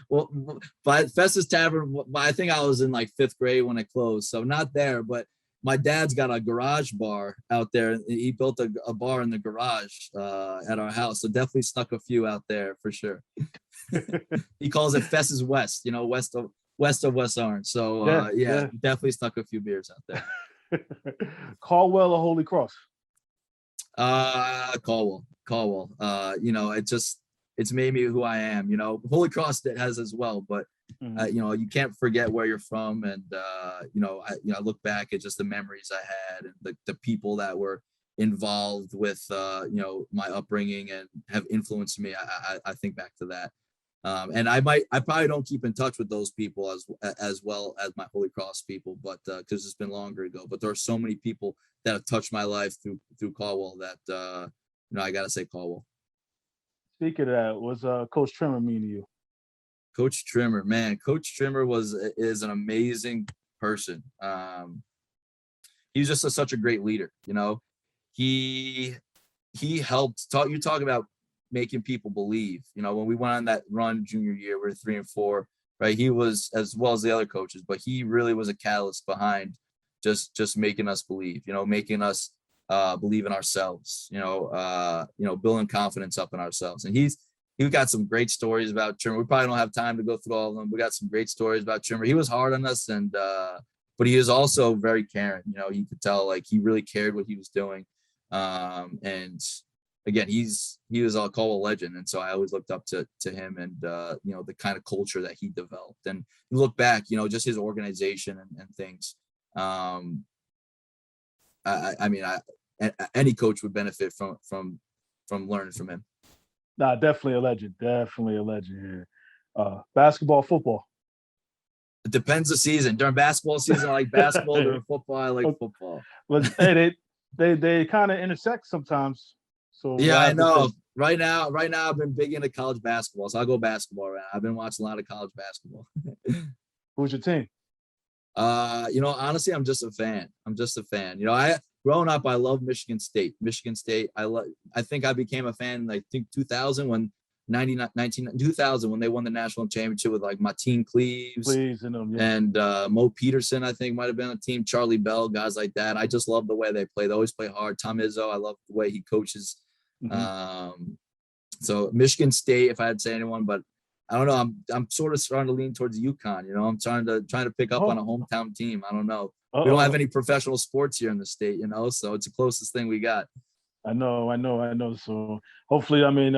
Well, by Fess's Tavern, I think I was in like 5th grade when it closed, so not there. But my dad's got a garage bar out there. He built a bar in the garage at our house, so definitely snuck a few out there for sure. He calls it Fess's West, west of West Orange. So definitely snuck a few beers out there. Caldwell or Holy Cross? Caldwell. It's made me who I am. Holy Cross that has as well, but you can't forget where you're from. And I look back at just the memories I had and the people that were involved with my upbringing and have influenced me. I think back to that. And I probably don't keep in touch with those people as well as my Holy Cross people, but because it's been longer ago. But there are so many people that have touched my life through Caldwell that I gotta say Caldwell. Speaking of that, was Coach Trimmer mean to you? Coach Trimmer, man, Coach Trimmer is an amazing person. He's just such a great leader. He helped talk. You talk about making people believe. You know, when we went on that run junior year, we were 3-4, right? He was, as well as the other coaches, but he really was a catalyst behind just making us believe, you know, making us believe in ourselves, building confidence up in ourselves. And he's got some great stories about Trimmer. We probably don't have time to go through all of them. We got some great stories about Trimmer. He was hard on us, and but he was also very caring. You know, you could tell like he really cared what he was doing. And again, he was a Caldwell legend, and so I always looked up to him and the kind of culture that he developed. And you look back, you know, just his organization and things. Any coach would benefit from learning from him. Nah, definitely a legend. Definitely a legend here. Basketball, football. It depends the season. During basketball season, I like basketball. During football, I like football. But hey, they kind of intersect sometimes. So yeah, I know. Right now, I've been big into college basketball, so I'll go basketball right now. I've been watching a lot of college basketball. Who's your team? Honestly, I'm just a fan. You know, growing up, I love Michigan State. I think I became a fan in, I think 2000 when 2000 when they won the national championship with like Martine Cleaves and Mo Peterson, I think might have been a team, Charlie Bell, guys like that. I just love the way they play. They always play hard. Tom Izzo, I love the way he coaches. So Michigan State, if I had to say anyone, but I don't know. I'm sort of starting to lean towards UConn. You know, I'm trying to pick up on a hometown team. I don't know. We don't have any professional sports here in the state, you know, so it's the closest thing we got. I know. So hopefully, I mean,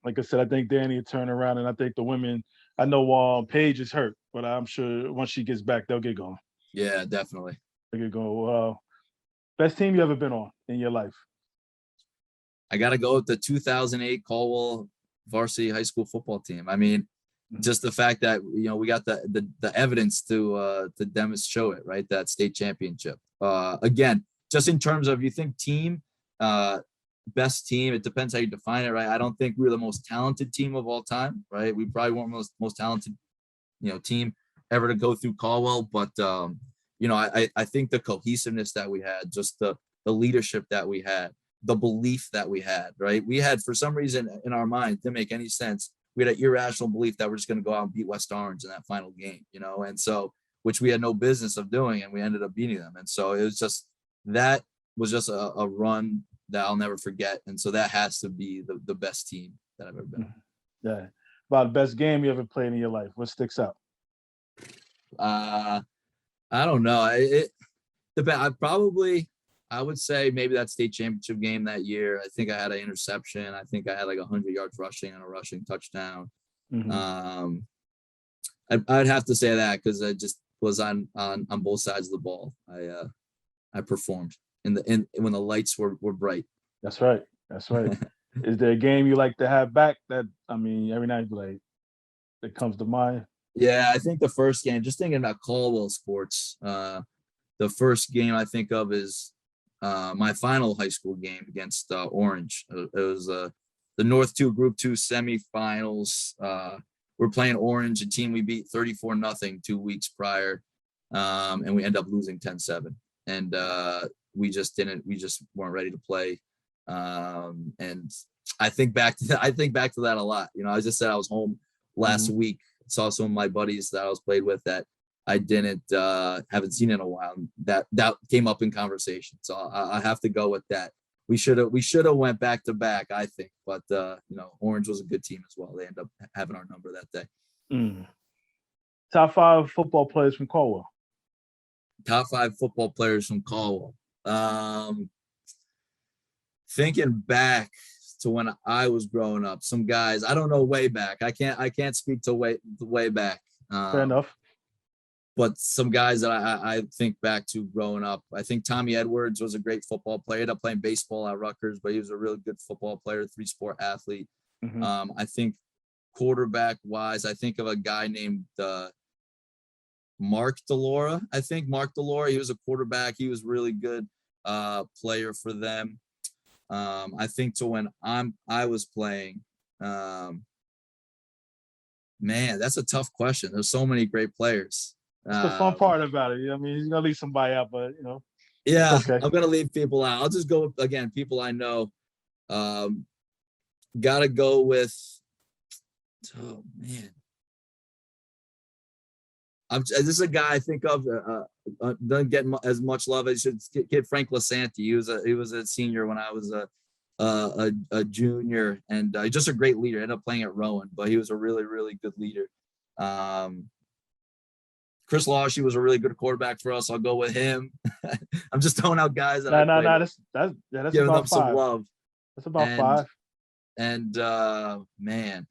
like I said, I think Danny will turn around, and I think the women. I know Paige is hurt, but I'm sure once she gets back, they'll get going. Yeah, definitely. They'll get going. Best team you ever been on in your life? I got to go with the 2008 Caldwell Varsity high school football team. I mean, just the fact that, you know, we got the evidence to show it, right? That state championship. Again, just in terms of, you think team, best team, it depends how you define it, right? I don't think we're the most talented team of all time, right? We probably weren't most talented, you know, team ever to go through Caldwell, but I think the cohesiveness that we had, just the leadership that we had, the belief that we had, right? We had, for some reason in our mind, didn't make any sense, we had an irrational belief that we're just going to go out and beat West Orange in that final game, you know, and so, which we had no business of doing, and we ended up beating them. And so it was just, that was just a run that I'll never forget. And so that has to be the best team that I've ever been on. Yeah. About the best game you ever played in your life, what sticks out? I don't know. I would say maybe that state championship game that year. I think I had an interception. I think I had like 100 yards rushing and a rushing touchdown. I'd have to say that because I just was on both sides of the ball. I performed when the lights were bright. That's right. Is there a game you like to have back that, I mean, every night like that comes to mind? Yeah, I think the first game, just thinking about Caldwell sports, the first game I think of is my final high school game against Orange. It was the North 2 Group 2 semifinals. We're playing Orange, a team we beat 34-0 2 weeks prior, and we end up losing 10-7. And we just weren't ready to play. And I think back to that a lot. You know, I just said I was home last week, saw some of my buddies that I was played with that I haven't seen in a while. That came up in conversation. So I have to go with that. We should have went back to back, I think, but Orange was a good team as well. They ended up having our number that day. Top 5 football players from Caldwell. Top 5 football players from Caldwell. Thinking back to when I was growing up, some guys, I don't know way back. I can't speak to way back. Fair enough. But some guys that I think back to growing up, I think Tommy Edwards was a great football player. He ended up playing baseball at Rutgers, but he was a really good football player, 3-sport athlete. I think quarterback wise, I think of a guy named Mark Delora. I think Mark Delora, he was a quarterback. He was really good player for them. I think to when I was playing, man, that's a tough question. There's so many great players. That's the fun part about it. I mean, he's gonna leave somebody out, but yeah, okay. I'm gonna leave people out. I'll just go again, people I know. Gotta go with, oh man. This is a guy I think of, doesn't get as much love as should get. Frank Lasanti. He was a senior when I was a junior, and just a great leader. Ended up playing at Rowan, but he was a really, really good leader. Chris Lawshy was a really good quarterback for us. I'll go with him. I'm just throwing out guys that No, that's giving about them some five. love. That's about And, five. And man,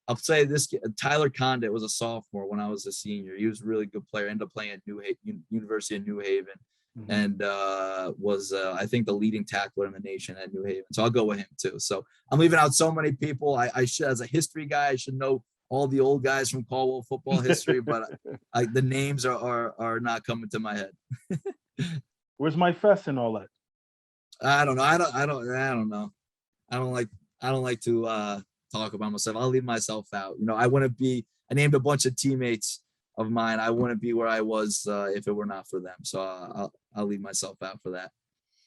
I'll say this: Tyler Condit was a sophomore when I was a senior. He was a really good player. Ended up playing at University of New Haven, and was I think the leading tackler in the nation at New Haven. So I'll go with him too. So I'm leaving out so many people. I should, as a history guy, I should know all the old guys from Caldwell football history, but the names are not coming to my head. Where's Mike Fess and all that? I don't know. I don't know. I don't like to talk about myself. I'll leave myself out. I named a bunch of teammates of mine. I wouldn't be where I was if it were not for them. So I'll leave myself out for that.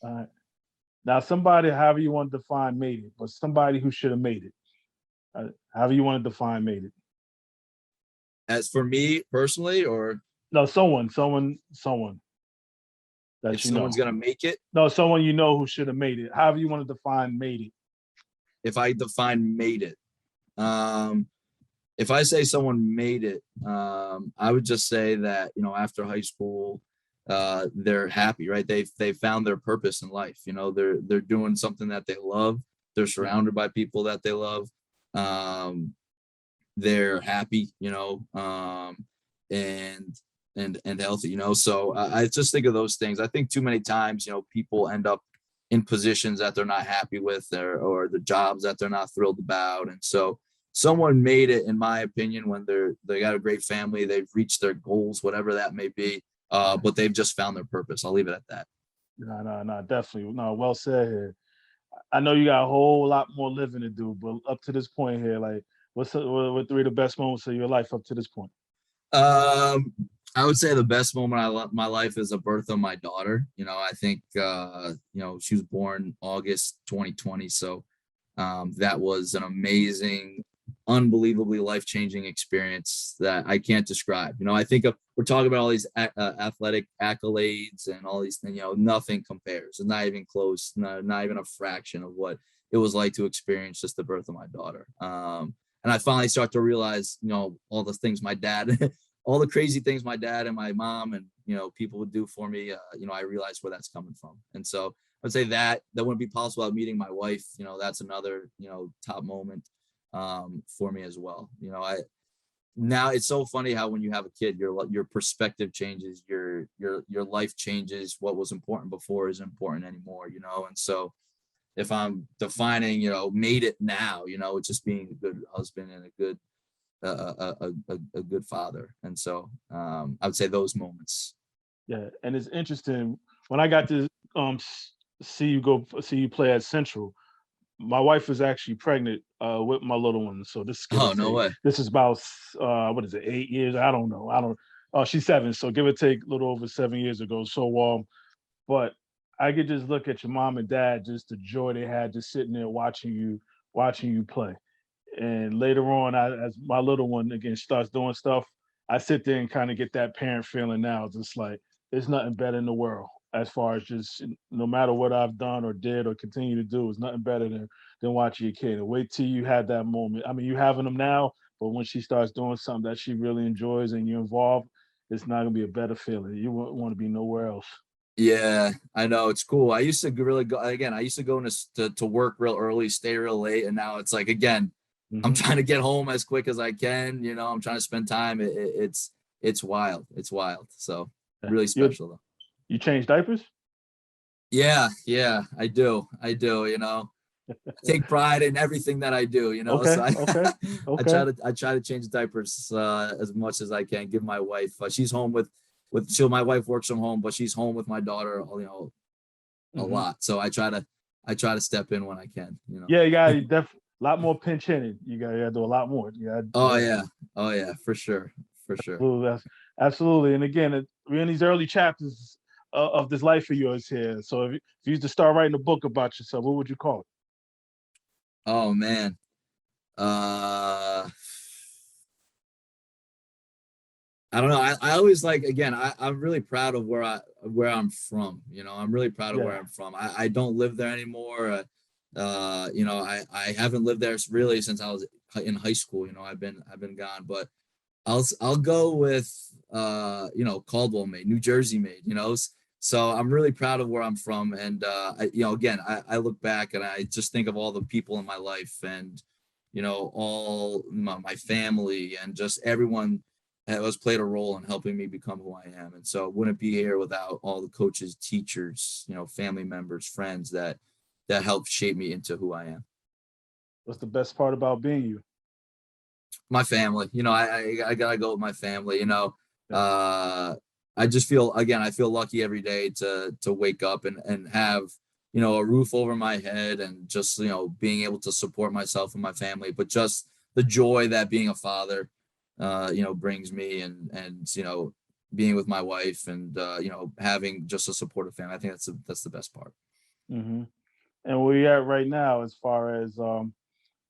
All right. Now, somebody, however you want to define made it, but somebody who should have made it. However you want to define made it. As for me personally, or no, someone that if someone's gonna make it. No, someone who should have made it. However you want to define made it. If I define made it, if I say someone made it, I would just say that after high school, they're happy, right? They found their purpose in life. They're doing something that they love. They're surrounded by people that they love. They're happy, and healthy, So I just think of those things. I think too many times, people end up in positions that they're not happy with, or the jobs that they're not thrilled about. And so someone made it, in my opinion, when they got a great family, they've reached their goals, whatever that may be, but they've just found their purpose. I'll leave it at that. No, definitely. No, well said here. I know you got a whole lot more living to do, but up to this point here, like, what 3 of the best moments of your life up to this point? I would say the best moment of my life is the birth of my daughter. I think, she was born August 2020. So that was an amazing, unbelievably life-changing experience that I can't describe. I think we're talking about all these athletic accolades and all these things, nothing compares. It's not even close, not even a fraction of what it was like to experience just the birth of my daughter. And I finally start to realize, all the things my dad, all the crazy things my dad and my mom and, people would do for me. I realized where that's coming from. And so I'd say that wouldn't be possible without meeting my wife. That's another, top moment for me as well. Now it's so funny how when you have a kid, your perspective changes, your life changes. What was important before isn't important anymore, and so if I'm defining, made it now, it's just being a good husband and a good father. And so I would say those moments. Yeah, and it's interesting when I got to see you play at Central. My wife was actually pregnant with my little one, so this. No way. This is about 8 years? I don't know. She's 7, so give or take a little over 7 years ago. So but I could just look at your mom and dad, just the joy they had just sitting there watching you play. And later on, as my little one again starts doing stuff, I sit there and kind of get that parent feeling now, just like there's nothing better in the world as far as just no matter what I've done or did or continue to do, it's nothing better than watching your kid. And wait till you have that moment. I mean, you having them now, but when she starts doing something that she really enjoys and you're involved, it's not gonna be a better feeling. You won't want to be nowhere else. Yeah, I know, it's cool. I used to really go again. I used to go to work real early, stay real late, and now it's like again, I'm trying to get home as quick as I can. I'm trying to spend time. It's wild. It's wild. So really special though. You change diapers? Yeah, I do. I take pride in everything that I do. Okay, so okay. I try to change diapers as much as I can. Give my wife. She's home with. My wife works from home, but she's home with my daughter, a lot. So I try to step in when I can, Yeah, you got a lot more pinch hitting. You got to do a lot more. Oh yeah, for sure. Absolutely. And again, we're in these early chapters of this life of yours here. So if you used to start writing a book about yourself, what would you call it? Oh man, Uh, I don't know. I always like, again, I'm really proud of where I'm from. I'm really proud of where Yeah. I'm from. I don't live there anymore. I haven't lived there really since I was in high school. I've been gone, but I'll go with Caldwell made, New Jersey made, so I'm really proud of where I'm from. And again, I look back and I just think of all the people in my life, and all my family, and just everyone that has played a role in helping me become who I am. And so I wouldn't be here without all the coaches, teachers, family members, friends that helped shape me into who I am. What's the best part about being you? My family. I gotta go with my family. Yeah. I just feel, again, I feel lucky every day to wake up and have a roof over my head, and just being able to support myself and my family, but just the joy that being a father brings me, and being with my wife, and having just a supportive family. I think that's the best part. Hmm. And where you at right now, as far as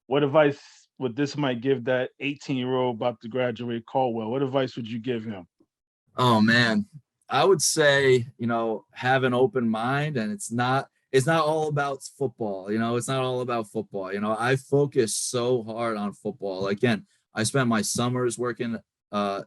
what advice would this might give that 18-year-old about to graduate Caldwell? What advice would you give him? Oh man, I would say, have an open mind, and it's not all about football. It's not all about football. I focus so hard on football. Again, I spent my summers working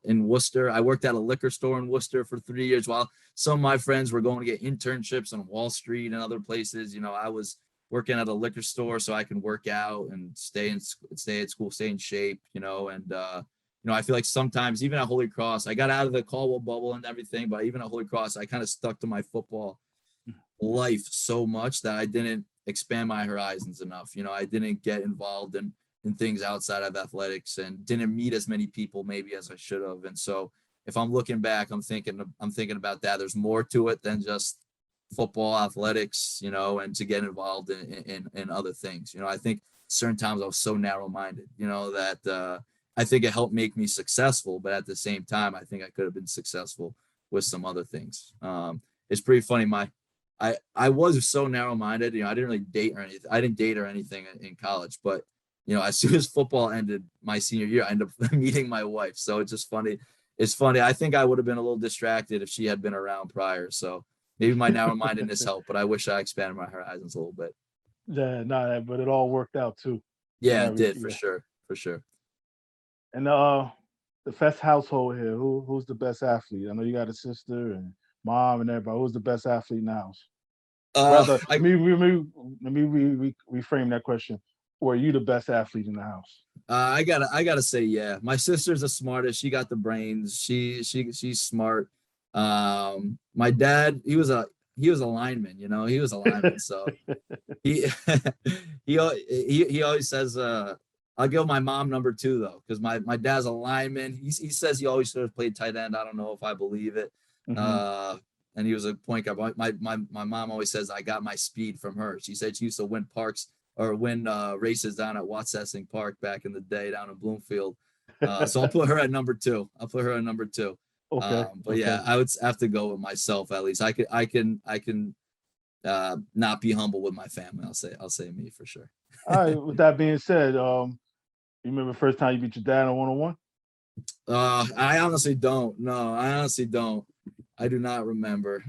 in Worcester. I worked at a liquor store in Worcester for 3 years, while some of my friends were going to get internships on Wall Street and other places. I was working at a liquor store so I can work out and stay at school, stay in shape, and I feel like sometimes, even at Holy Cross, I got out of the Caldwell bubble and everything, but even at Holy Cross, I kind of stuck to my football life so much that I didn't expand my horizons enough. I didn't get involved in things outside of athletics, and didn't meet as many people maybe as I should have. And so if I'm looking back, I'm thinking about that. There's more to it than just football, athletics, and to get involved in other things. I think certain times I was so narrow-minded, that I think it helped make me successful, but at the same time, I think I could have been successful with some other things. It's pretty funny. I was so narrow-minded. I didn't really date or anything. I didn't date or anything in college, but as soon as football ended my senior year, I ended up meeting my wife. So it's just funny. It's funny. I think I would have been a little distracted if she had been around prior. So maybe my narrow-mindedness helped, but I wish I expanded my horizons a little bit. Yeah, no, but it all worked out too. Yeah, it did, for Yeah. sure. For sure. And the Fess household here, who's the best athlete? I know you got a sister and mom and everybody. Who's the best athlete in the house? Rather, I let me reframe that question. Were you the best athlete in the house? I gotta say, yeah. My sister's the smartest. She got the brains. She's smart. My dad, he was a lineman. He was a lineman. So he he always says, I'll give my mom number two though, because my dad's a lineman. He says he always sort of played tight end. I don't know if I believe it. Hmm. Uh, and he was a point guard. My mom always says I got my speed from her. She said she used to win races down at Watsessing Park back in the day down in Bloomfield. So I'll put her at number two. Okay, But okay. yeah, I would have to go with myself at least. I can not be humble with my family. I'll say me for sure. All right. With that being said, you remember the first time you beat your dad on 1-on-1? I honestly don't. No, I honestly don't. I do not remember.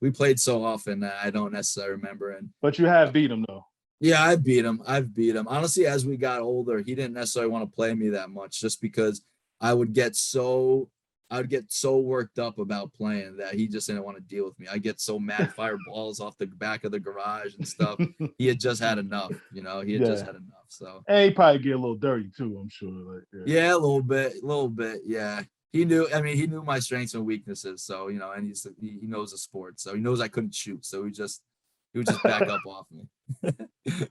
We played so often that I don't necessarily remember. And But you have beat him though. yeah, I beat him. I've beat him. Honestly, as we got older, he didn't necessarily want to play me that much, just because I would get so I would get so worked up about playing that he just didn't want to deal with me. I get so mad, fire balls off the back of the garage and stuff. He had just had enough. He had just Yeah. had enough. So And he probably get a little dirty too, I'm sure. Like, yeah. yeah, a little bit. Yeah. He knew, I mean, he knew my strengths and weaknesses. So, and he knows the sport. So he knows I couldn't shoot. So he would just back up off me.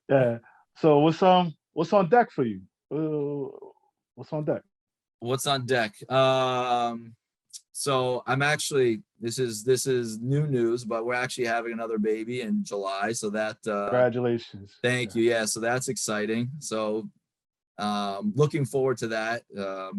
Yeah. So what's on deck for you? What's on deck? What's on deck? So I'm actually, this is new news, but we're actually having another baby in July. So that, Congratulations. thank Yeah. you. Yeah. So that's exciting. So looking forward to that.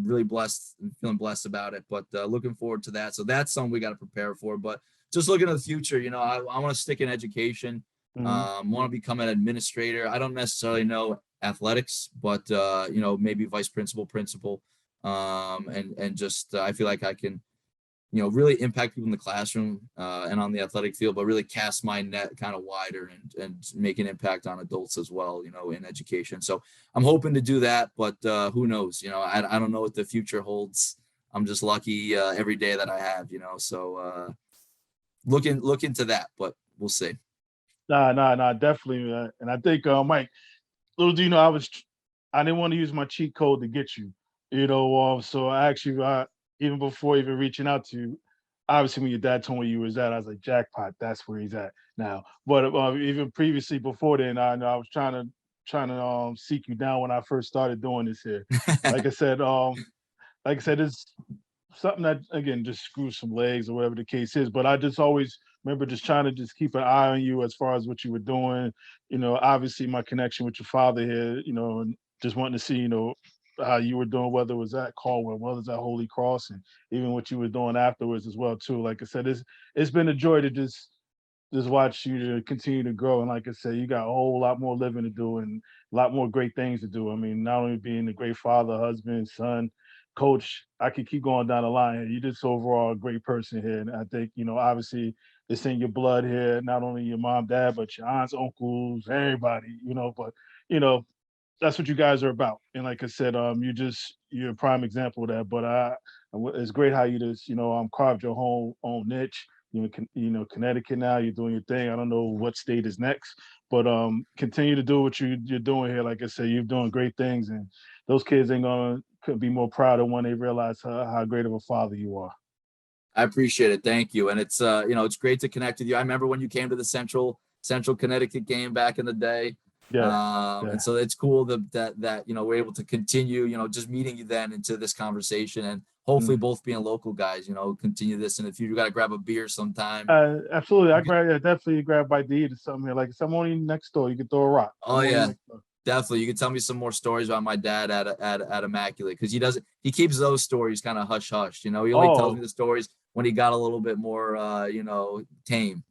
Really blessed and feeling blessed about it, but looking forward to that. So that's something we got to prepare for. But just looking to the future, I want to stick in education. Mhm. Want to become an administrator. I don't necessarily know athletics, but maybe vice principal, principal, and just I feel like I can really impact people in the classroom and on the athletic field, but really cast my net kind of wider and make an impact on adults as well, in education. So I'm hoping to do that, but who knows? I don't know what the future holds. I'm just lucky every day that I have, so look into that, but we'll see. Nah, definitely. And I think, Mike, little do you know, I didn't want to use my cheat code to get you, so I actually, even before even reaching out to you, obviously when your dad told me you was at, I was like, jackpot, that's where he's at now. But even previously before then, I know I was trying to seek you down when I first started doing this here. Like I said, it's something that again just screws some legs or whatever the case is. But I just always remember just trying to just keep an eye on you as far as what you were doing. Obviously my connection with your father here, and just wanting to see, how you were doing, whether it was at Caldwell, whether it was at Holy Cross, and even what you were doing afterwards as well too. Like I said, it's been a joy to just watch you to continue to grow. And like I said, you got a whole lot more living to do and a lot more great things to do. I mean, not only being a great father, husband, son, coach, I could keep going down the line here. You're just overall a great person here. And I think, obviously it's in your blood here, not only your mom, dad, but your aunts, uncles, everybody, but you know, that's what you guys are about. And like I said, you're a prime example of that. But it's great how you just carved your own niche. Connecticut now. You're doing your thing. I don't know what state is next, but continue to do what you're doing here. Like I said, you're doing great things, and those kids could be more proud of when they realize how great of a father you are. I appreciate it. Thank you. And it's it's great to connect with you. I remember when you came to the Central Connecticut game back in the day. Yeah, And yeah. so it's cool that we're able to continue, just meeting you then into this conversation, and hopefully Mm. both being local guys, continue this in the future. We got to grab a beer sometime. Absolutely. Definitely grab a bite to eat or something here. Like if I'm only next door, you can throw a rock. Oh I'm only yeah, next door. definitely. You can tell me some more stories about my dad at Immaculate, because he keeps those stories kind of hush hush. He only tells me Oh, the stories when he got a little bit more tame.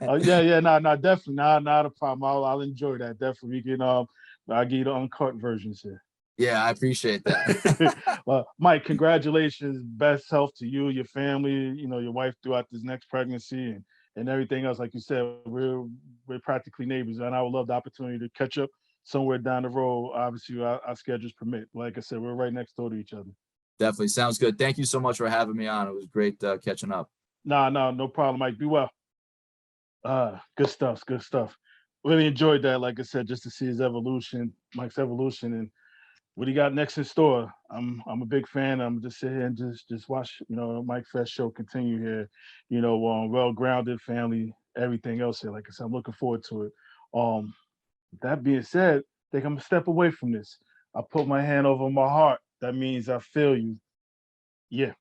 yeah, no, definitely, not a problem. I'll enjoy that. Definitely, we can. I'll give you the uncut versions here. Yeah, I appreciate that. Well, Mike, congratulations. Best health to you, your family, your wife throughout this next pregnancy and everything else. Like you said, we're practically neighbors, and I would love the opportunity to catch up somewhere down the road. Obviously, our schedules permit. Like I said, we're right next door to each other. Definitely sounds good. Thank you so much for having me on. It was great catching up. Nah, no problem, Mike. Be well. Good stuff. Good stuff. Really enjoyed that. Like I said, just to see his evolution, Mike's evolution, and what he got next in store. I'm a big fan. I'm just sit here and just watch, Mike Fess show continue here. Well grounded family, everything else here. Like I said, I'm looking forward to it. That being said, I think I'm gonna step away from this. I put my hand over my heart. That means I feel you. Yeah.